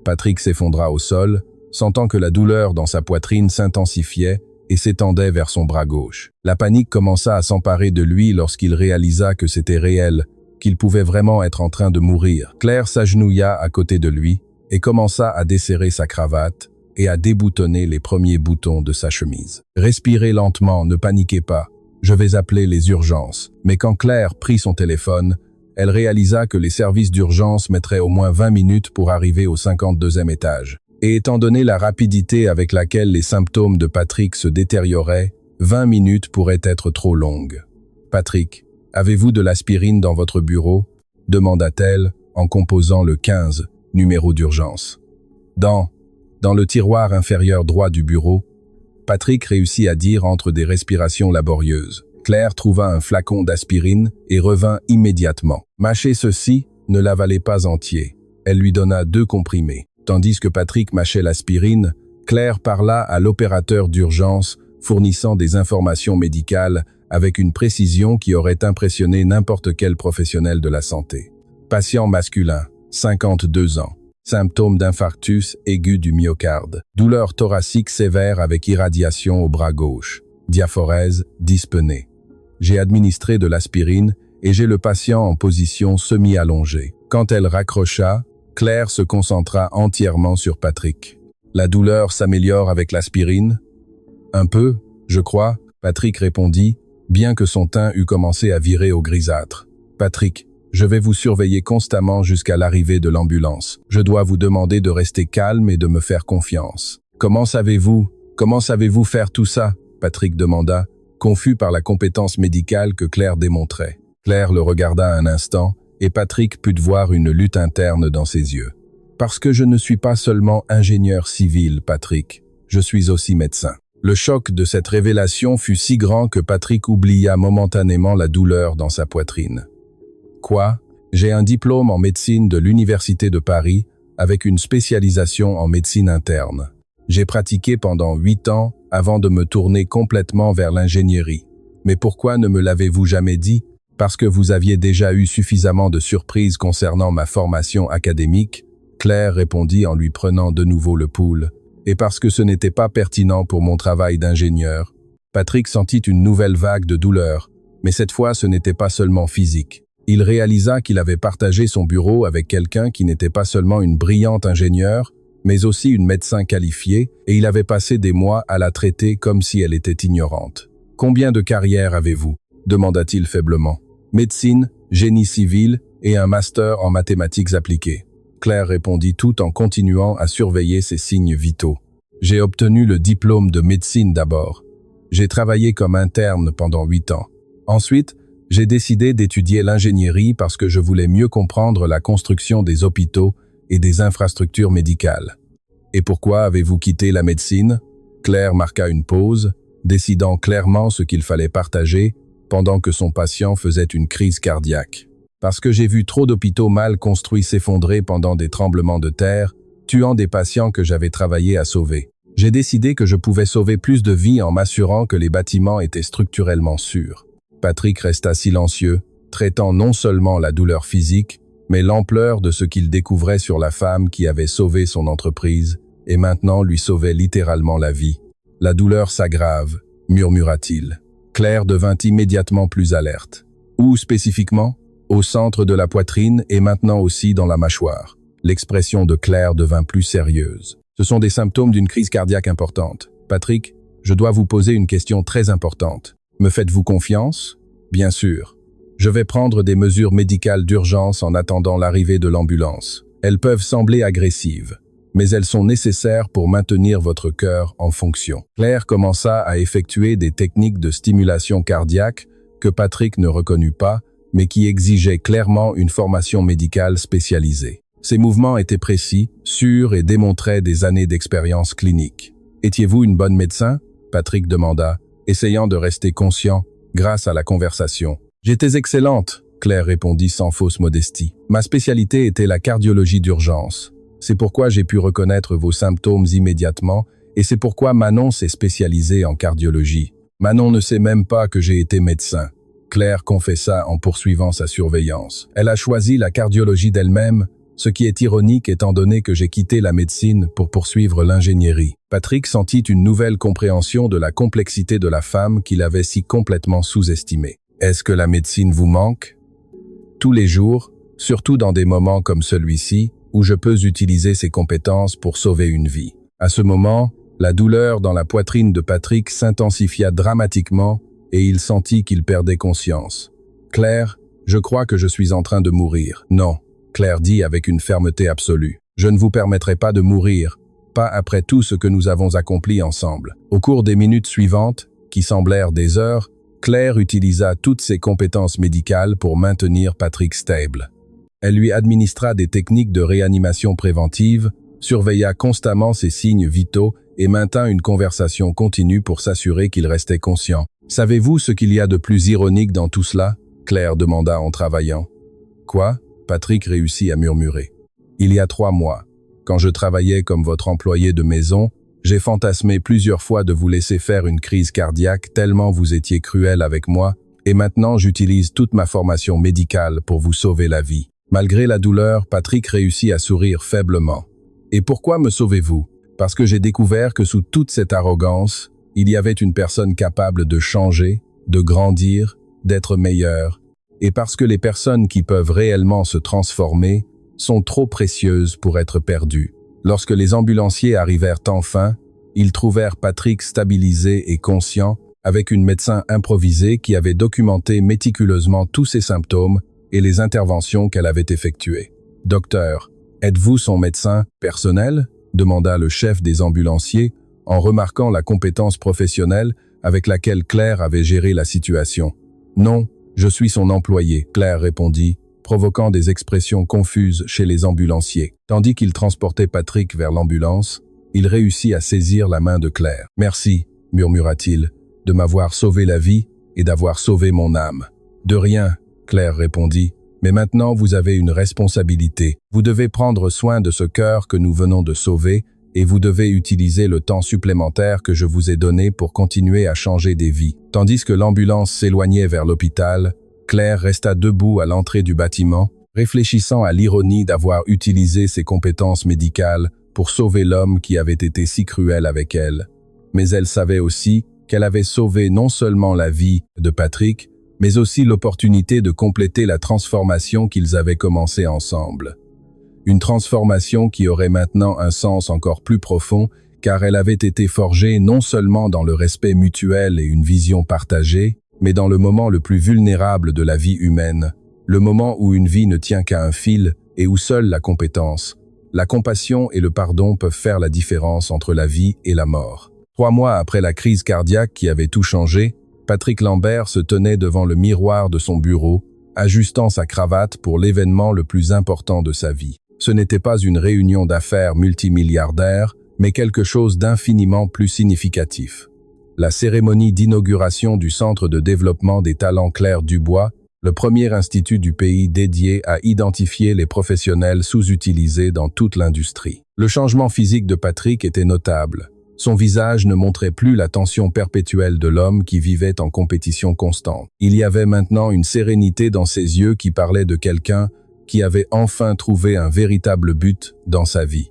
Patrick s'effondra au sol, sentant que la douleur dans sa poitrine s'intensifiait et s'étendait vers son bras gauche. La panique commença à s'emparer de lui lorsqu'il réalisa que c'était réel, qu'il pouvait vraiment être en train de mourir. Claire s'agenouilla à côté de lui et commença à desserrer sa cravate et à déboutonner les premiers boutons de sa chemise. « Respirez lentement, ne paniquez pas. Je vais appeler les urgences. » Mais quand Claire prit son téléphone, elle réalisa que les services d'urgence mettraient au moins 20 minutes pour arriver au 52e étage. Et étant donné la rapidité avec laquelle les symptômes de Patrick se détérioraient, 20 minutes pourraient être trop longues. « Patrick, avez-vous de l'aspirine dans votre bureau ?» demanda-t-elle en composant le 15, numéro d'urgence. Dans le tiroir inférieur droit du bureau, Patrick réussit à dire entre des respirations laborieuses. Claire trouva un flacon d'aspirine et revint immédiatement. Mâchez ceci, ne l'avalez pas entier. Elle lui donna 2 comprimés. Tandis que Patrick mâchait l'aspirine, Claire parla à l'opérateur d'urgence, fournissant des informations médicales avec une précision qui aurait impressionné n'importe quel professionnel de la santé. Patient masculin, 52 ans. Symptômes d'infarctus aigu du myocarde. Douleur thoracique sévère avec irradiation au bras gauche. Diaphorèse, dyspnée. J'ai administré de l'aspirine et j'ai le patient en position semi-allongée. Quand elle raccrocha, Claire se concentra entièrement sur Patrick. La douleur s'améliore avec l'aspirine? Un peu, je crois, Patrick répondit, bien que son teint eût commencé à virer au grisâtre. Patrick, je vais vous surveiller constamment jusqu'à l'arrivée de l'ambulance. Je dois vous demander de rester calme et de me faire confiance. Comment savez-vous faire tout ça? Patrick demanda, confus par la compétence médicale que Claire démontrait. Claire le regarda un instant, et Patrick put voir une lutte interne dans ses yeux. Parce que je ne suis pas seulement ingénieur civil, Patrick, je suis aussi médecin. Le choc de cette révélation fut si grand que Patrick oublia momentanément la douleur dans sa poitrine. Quoi? J'ai un diplôme en médecine de l'Université de Paris avec une spécialisation en médecine interne. J'ai pratiqué pendant 8 ans avant de me tourner complètement vers l'ingénierie. Mais pourquoi ne me l'avez-vous jamais dit? Parce que vous aviez déjà eu suffisamment de surprises concernant ma formation académique, Claire répondit en lui prenant de nouveau le pouls. Et parce que ce n'était pas pertinent pour mon travail d'ingénieur. Patrick sentit une nouvelle vague de douleur, mais cette fois ce n'était pas seulement physique. Il réalisa qu'il avait partagé son bureau avec quelqu'un qui n'était pas seulement une brillante ingénieure, mais aussi une médecin qualifiée, et il avait passé des mois à la traiter comme si elle était ignorante. « Combien de carrières avez-vous » demanda-t-il faiblement. « Médecine, génie civil et un master en mathématiques appliquées. » Claire répondit tout en continuant à surveiller ses signes vitaux. « J'ai obtenu le diplôme de médecine d'abord. J'ai travaillé comme interne pendant 8 ans. Ensuite, j'ai décidé d'étudier l'ingénierie parce que je voulais mieux comprendre la construction des hôpitaux et des infrastructures médicales. Et pourquoi avez-vous quitté la médecine ?» Claire marqua une pause, décidant clairement ce qu'il fallait partager pendant que son patient faisait une crise cardiaque. Parce que j'ai vu trop d'hôpitaux mal construits s'effondrer pendant des tremblements de terre, tuant des patients que j'avais travaillé à sauver. J'ai décidé que je pouvais sauver plus de vies en m'assurant que les bâtiments étaient structurellement sûrs. Patrick resta silencieux, traitant non seulement la douleur physique, mais l'ampleur de ce qu'il découvrait sur la femme qui avait sauvé son entreprise et maintenant lui sauvait littéralement la vie. « La douleur s'aggrave », murmura-t-il. Claire devint immédiatement plus alerte. « Où spécifiquement ?» Au centre de la poitrine et maintenant aussi dans la mâchoire. L'expression de Claire devint plus sérieuse. Ce sont des symptômes d'une crise cardiaque importante. Patrick, je dois vous poser une question très importante. Me faites-vous confiance? Bien sûr. Je vais prendre des mesures médicales d'urgence en attendant l'arrivée de l'ambulance. Elles peuvent sembler agressives, mais elles sont nécessaires pour maintenir votre cœur en fonction. Claire commença à effectuer des techniques de stimulation cardiaque que Patrick ne reconnut pas, mais qui exigeait clairement une formation médicale spécialisée. Ces mouvements étaient précis, sûrs et démontraient des années d'expérience clinique. « Étiez-vous une bonne médecin ?» Patrick demanda, essayant de rester conscient grâce à la conversation. « J'étais excellente », Claire répondit sans fausse modestie. « Ma spécialité était la cardiologie d'urgence. C'est pourquoi j'ai pu reconnaître vos symptômes immédiatement et c'est pourquoi Manon s'est spécialisée en cardiologie. Manon ne sait même pas que j'ai été médecin. » Claire confessa en poursuivant sa surveillance. Elle a choisi la cardiologie d'elle-même, ce qui est ironique étant donné que j'ai quitté la médecine pour poursuivre l'ingénierie. Patrick sentit une nouvelle compréhension de la complexité de la femme qu'il avait si complètement sous-estimée. « Est-ce que la médecine vous manque ?» Tous les jours, surtout dans des moments comme celui-ci, où je peux utiliser ces compétences pour sauver une vie. À ce moment, la douleur dans la poitrine de Patrick s'intensifia dramatiquement et il sentit qu'il perdait conscience. « Claire, je crois que je suis en train de mourir. »« Non », Claire dit avec une fermeté absolue. « Je ne vous permettrai pas de mourir, pas après tout ce que nous avons accompli ensemble. » Au cours des minutes suivantes, qui semblèrent des heures, Claire utilisa toutes ses compétences médicales pour maintenir Patrick stable. Elle lui administra des techniques de réanimation préventive, surveilla constamment ses signes vitaux et maintint une conversation continue pour s'assurer qu'il restait conscient. « Savez-vous ce qu'il y a de plus ironique dans tout cela ?» Claire demanda en travaillant. « Quoi ?» Patrick réussit à murmurer. « Il y a 3 mois, quand je travaillais comme votre employé de maison, J'ai fantasmé plusieurs fois de vous laisser faire une crise cardiaque tellement vous étiez cruel avec moi, et maintenant j'utilise toute ma formation médicale pour vous sauver la vie. » Malgré la douleur, Patrick réussit à sourire faiblement. « Et pourquoi me sauvez-vous? Parce que j'ai découvert que sous toute cette arrogance, il y avait une personne capable de changer, de grandir, d'être meilleure, et parce que les personnes qui peuvent réellement se transformer sont trop précieuses pour être perdues. » Lorsque les ambulanciers arrivèrent enfin, ils trouvèrent Patrick stabilisé et conscient, avec une médecin improvisée qui avait documenté méticuleusement tous ses symptômes et les interventions qu'elle avait effectuées. « Docteur, êtes-vous son médecin personnel ?» demanda le chef des ambulanciers en remarquant la compétence professionnelle avec laquelle Claire avait géré la situation. « Non, je suis son employé », Claire répondit, provoquant des expressions confuses chez les ambulanciers. Tandis qu'il transportait Patrick vers l'ambulance, il réussit à saisir la main de Claire. « Merci, murmura-t-il, de m'avoir sauvé la vie et d'avoir sauvé mon âme. »« De rien, » Claire répondit, « mais maintenant vous avez une responsabilité. Vous devez prendre soin de ce cœur que nous venons de sauver et vous devez utiliser le temps supplémentaire que je vous ai donné pour continuer à changer des vies. » Tandis que l'ambulance s'éloignait vers l'hôpital, Claire resta debout à l'entrée du bâtiment, réfléchissant à l'ironie d'avoir utilisé ses compétences médicales pour sauver l'homme qui avait été si cruel avec elle. Mais elle savait aussi qu'elle avait sauvé non seulement la vie de Patrick, mais aussi l'opportunité de compléter la transformation qu'ils avaient commencée ensemble. Une transformation qui aurait maintenant un sens encore plus profond, car elle avait été forgée non seulement dans le respect mutuel et une vision partagée, mais dans le moment le plus vulnérable de la vie humaine, le moment où une vie ne tient qu'à un fil et où seule la compétence, la compassion et le pardon peuvent faire la différence entre la vie et la mort. 3 mois après la crise cardiaque qui avait tout changé, Patrick Lambert se tenait devant le miroir de son bureau, ajustant sa cravate pour l'événement le plus important de sa vie. Ce n'était pas une réunion d'affaires multimilliardaire, mais quelque chose d'infiniment plus significatif. La cérémonie d'inauguration du Centre de développement des talents Claire Dubois, le premier institut du pays dédié à identifier les professionnels sous-utilisés dans toute l'industrie. Le changement physique de Patrick était notable. Son visage ne montrait plus la tension perpétuelle de l'homme qui vivait en compétition constante. Il y avait maintenant une sérénité dans ses yeux qui parlait de quelqu'un qui avait enfin trouvé un véritable but dans sa vie.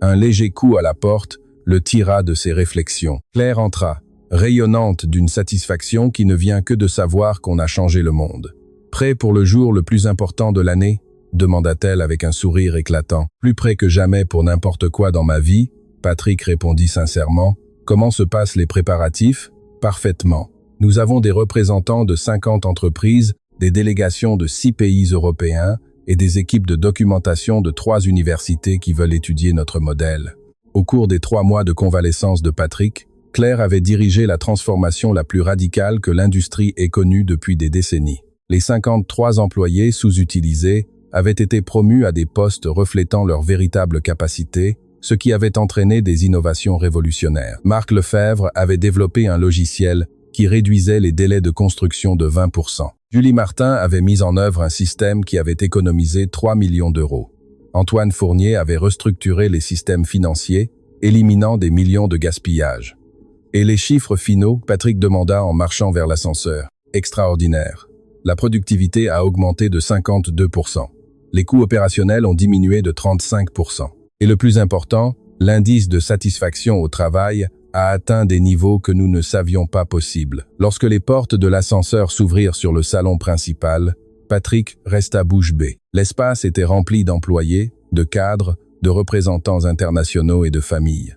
Un léger coup à la porte le tira de ses réflexions. Claire entra, rayonnante d'une satisfaction qui ne vient que de savoir qu'on a changé le monde. « Prêt pour le jour le plus important de l'année ?» demanda-t-elle avec un sourire éclatant. « Plus près que jamais pour n'importe quoi dans ma vie ?» Patrick répondit sincèrement. « Comment se passent les préparatifs ?»« Parfaitement. Nous avons des représentants de 50 entreprises, des délégations de 6 pays européens et des équipes de documentation de 3 universités qui veulent étudier notre modèle. » Au cours des 3 mois de convalescence de Patrick, Claire avait dirigé la transformation la plus radicale que l'industrie ait connue depuis des décennies. Les 53 employés sous-utilisés avaient été promus à des postes reflétant leurs véritables capacités, ce qui avait entraîné des innovations révolutionnaires. Marc Lefebvre avait développé un logiciel qui réduisait les délais de construction de 20%. Julie Martin avait mis en œuvre un système qui avait économisé 3 millions d'euros. Antoine Fournier avait restructuré les systèmes financiers, éliminant des millions de gaspillages. Et les chiffres finaux, Patrick demanda en marchant vers l'ascenseur. Extraordinaire. La productivité a augmenté de 52%. Les coûts opérationnels ont diminué de 35%. Et le plus important, l'indice de satisfaction au travail a atteint des niveaux que nous ne savions pas possibles. Lorsque les portes de l'ascenseur s'ouvrirent sur le salon principal, Patrick resta bouche bée. L'espace était rempli d'employés, de cadres, de représentants internationaux et de familles.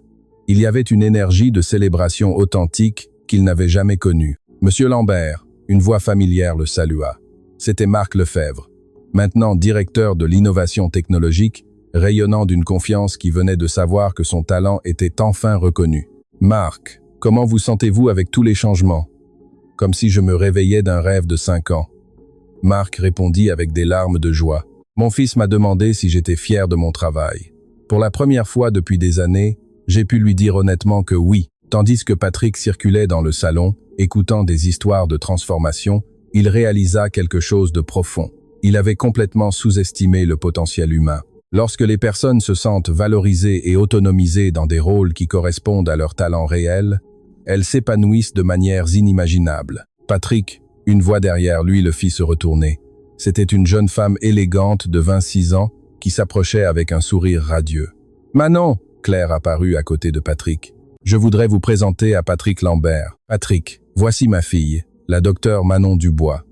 Il y avait une énergie de célébration authentique qu'il n'avait jamais connue. « Monsieur Lambert », une voix familière le salua. C'était Marc Lefebvre, maintenant directeur de l'innovation technologique, rayonnant d'une confiance qui venait de savoir que son talent était enfin reconnu. « Marc, comment vous sentez-vous avec tous les changements ?» Comme si je me réveillais d'un rêve de 5 ans. Marc répondit avec des larmes de joie. « Mon fils m'a demandé si j'étais fier de mon travail. Pour la première fois depuis des années, j'ai pu lui dire honnêtement que oui. » Tandis que Patrick circulait dans le salon, écoutant des histoires de transformation, il réalisa quelque chose de profond. Il avait complètement sous-estimé le potentiel humain. Lorsque les personnes se sentent valorisées et autonomisées dans des rôles qui correspondent à leurs talents réels, elles s'épanouissent de manières inimaginables. Patrick, une voix derrière lui, le fit se retourner. C'était une jeune femme élégante de 26 ans qui s'approchait avec un sourire radieux. « Manon !» Claire apparut à côté de Patrick. « Je voudrais vous présenter à Patrick Lambert. Patrick, voici ma fille, la docteure Manon Dubois. »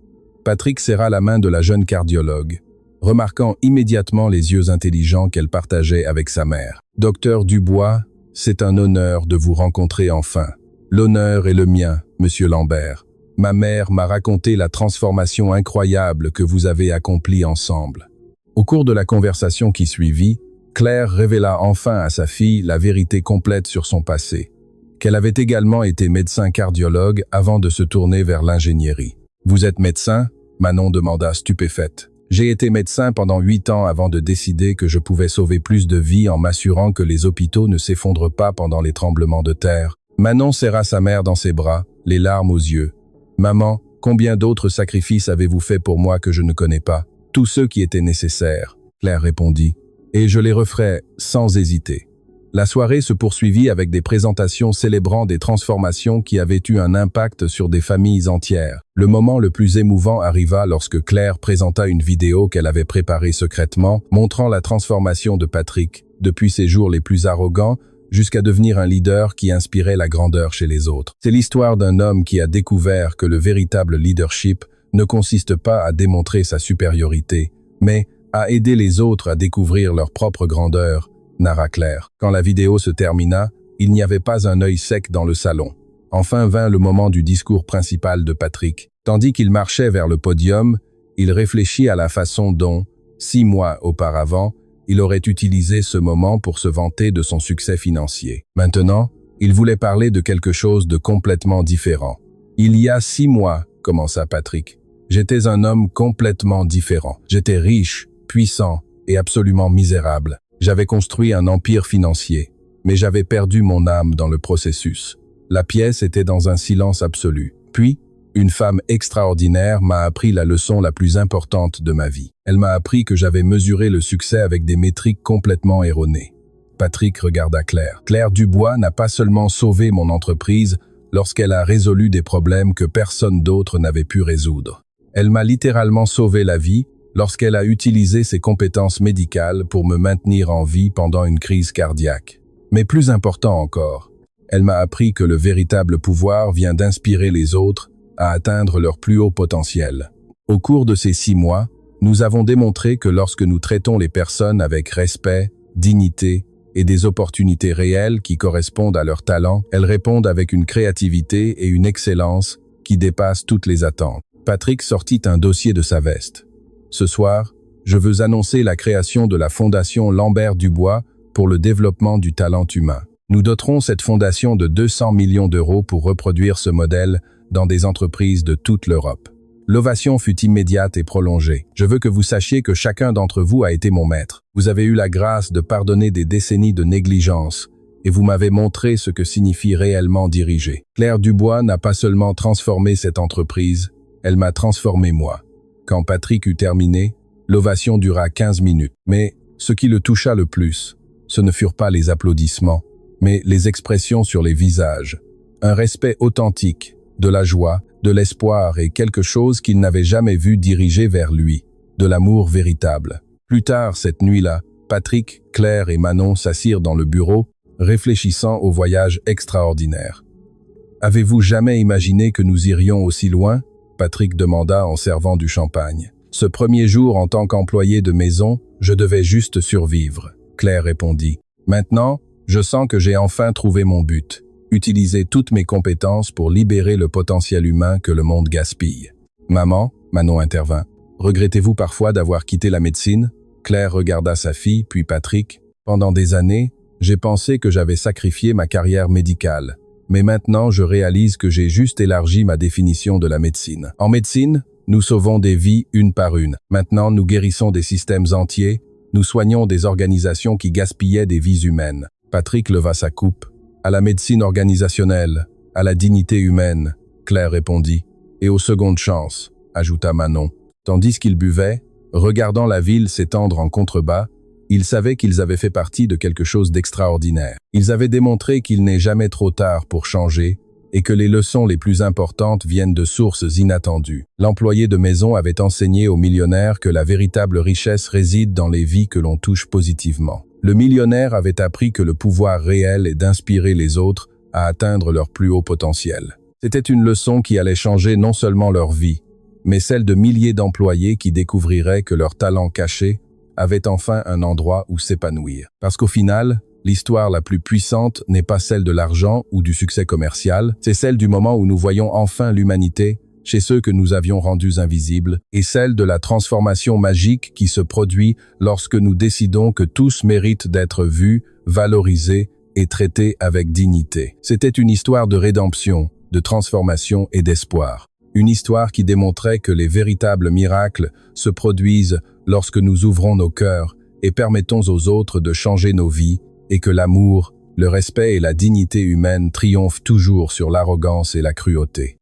Patrick serra la main de la jeune cardiologue, remarquant immédiatement les yeux intelligents qu'elle partageait avec sa mère. « Docteur Dubois, c'est un honneur de vous rencontrer enfin. L'honneur est le mien, monsieur Lambert. Ma mère m'a raconté la transformation incroyable que vous avez accomplie ensemble. » Au cours de la conversation qui suivit, Claire révéla enfin à sa fille la vérité complète sur son passé, qu'elle avait également été médecin cardiologue avant de se tourner vers l'ingénierie. « Vous êtes médecin ?» Manon demanda stupéfaite. « J'ai été médecin pendant 8 ans avant de décider que je pouvais sauver plus de vies en m'assurant que les hôpitaux ne s'effondrent pas pendant les tremblements de terre. » Manon serra sa mère dans ses bras, les larmes aux yeux. « Maman, combien d'autres sacrifices avez-vous fait pour moi que je ne connais pas ? Tous ceux qui étaient nécessaires. » Claire répondit. « Et je les referai sans hésiter. » La soirée se poursuivit avec des présentations célébrant des transformations qui avaient eu un impact sur des familles entières. Le moment le plus émouvant arriva lorsque Claire présenta une vidéo qu'elle avait préparée secrètement, montrant la transformation de Patrick, depuis ses jours les plus arrogants, jusqu'à devenir un leader qui inspirait la grandeur chez les autres. C'est l'histoire d'un homme qui a découvert que le véritable leadership ne consiste pas à démontrer sa supériorité, mais à aider les autres à découvrir leur propre grandeur, narra Claire. Quand la vidéo se termina, il n'y avait pas un œil sec dans le salon. Enfin vint le moment du discours principal de Patrick. Tandis qu'il marchait vers le podium, il réfléchit à la façon dont, 6 mois auparavant, il aurait utilisé ce moment pour se vanter de son succès financier. Maintenant, il voulait parler de quelque chose de complètement différent. « Il y a 6 mois, commença Patrick, j'étais un homme complètement différent. J'étais riche, puissant et absolument misérable. J'avais construit un empire financier, mais j'avais perdu mon âme dans le processus. La pièce était dans un silence absolu. Puis, une femme extraordinaire m'a appris la leçon la plus importante de ma vie. Elle m'a appris que j'avais mesuré le succès avec des métriques complètement erronées. » Patrick regarda Claire. « Claire Dubois n'a pas seulement sauvé mon entreprise lorsqu'elle a résolu des problèmes que personne d'autre n'avait pu résoudre. Elle m'a littéralement sauvé la vie lorsqu'elle a utilisé ses compétences médicales pour me maintenir en vie pendant une crise cardiaque. Mais plus important encore, elle m'a appris que le véritable pouvoir vient d'inspirer les autres à atteindre leur plus haut potentiel. Au cours de ces 6 mois, nous avons démontré que lorsque nous traitons les personnes avec respect, dignité et des opportunités réelles qui correspondent à leurs talents, elles répondent avec une créativité et une excellence qui dépassent toutes les attentes. » Patrick sortit un dossier de sa veste. « Ce soir, je veux annoncer la création de la Fondation Lambert Dubois pour le développement du talent humain. Nous doterons cette fondation de 200 millions d'euros pour reproduire ce modèle dans des entreprises de toute l'Europe. » L'ovation fut immédiate et prolongée. « Je veux que vous sachiez que chacun d'entre vous a été mon maître. Vous avez eu la grâce de pardonner des décennies de négligence et vous m'avez montré ce que signifie réellement diriger. Claire Dubois n'a pas seulement transformé cette entreprise, elle m'a transformé moi. » Quand Patrick eut terminé, l'ovation dura 15 minutes. Mais ce qui le toucha le plus, ce ne furent pas les applaudissements, mais les expressions sur les visages. Un respect authentique, de la joie, de l'espoir et quelque chose qu'il n'avait jamais vu diriger vers lui, de l'amour véritable. Plus tard, cette nuit-là, Patrick, Claire et Manon s'assirent dans le bureau, réfléchissant au voyage extraordinaire. « Avez-vous jamais imaginé que nous irions aussi loin ?» Patrick demanda en servant du champagne. « Ce premier jour en tant qu'employé de maison, je devais juste survivre. » Claire répondit. « Maintenant, je sens que j'ai enfin trouvé mon but. Utiliser toutes mes compétences pour libérer le potentiel humain que le monde gaspille. » « Maman, » Manon intervint. « Regrettez-vous parfois d'avoir quitté la médecine ?» Claire regarda sa fille, puis Patrick. « Pendant des années, j'ai pensé que j'avais sacrifié ma carrière médicale. Mais maintenant, je réalise que j'ai juste élargi ma définition de la médecine. En médecine, nous sauvons des vies une par une. Maintenant, nous guérissons des systèmes entiers, nous soignons des organisations qui gaspillaient des vies humaines. » Patrick leva sa coupe. « À la médecine organisationnelle, à la dignité humaine, » Claire répondit. « Et aux secondes chances, » ajouta Manon. Tandis qu'il buvait, regardant la ville s'étendre en contrebas, Ils savaient qu'ils avaient fait partie de quelque chose d'extraordinaire. Ils avaient démontré qu'il n'est jamais trop tard pour changer et que les leçons les plus importantes viennent de sources inattendues. L'employé de maison avait enseigné aux millionnaires que la véritable richesse réside dans les vies que l'on touche positivement. Le millionnaire avait appris que le pouvoir réel est d'inspirer les autres à atteindre leur plus haut potentiel. C'était une leçon qui allait changer non seulement leur vie, mais celle de milliers d'employés qui découvriraient que leur talent caché avait enfin un endroit où s'épanouir. Parce qu'au final, l'histoire la plus puissante n'est pas celle de l'argent ou du succès commercial, c'est celle du moment où nous voyons enfin l'humanité chez ceux que nous avions rendus invisibles, et celle de la transformation magique qui se produit lorsque nous décidons que tous méritent d'être vus, valorisés et traités avec dignité. C'était une histoire de rédemption, de transformation et d'espoir. Une histoire qui démontrait que les véritables miracles se produisent lorsque nous ouvrons nos cœurs et permettons aux autres de changer nos vies, et que l'amour, le respect et la dignité humaine triomphent toujours sur l'arrogance et la cruauté.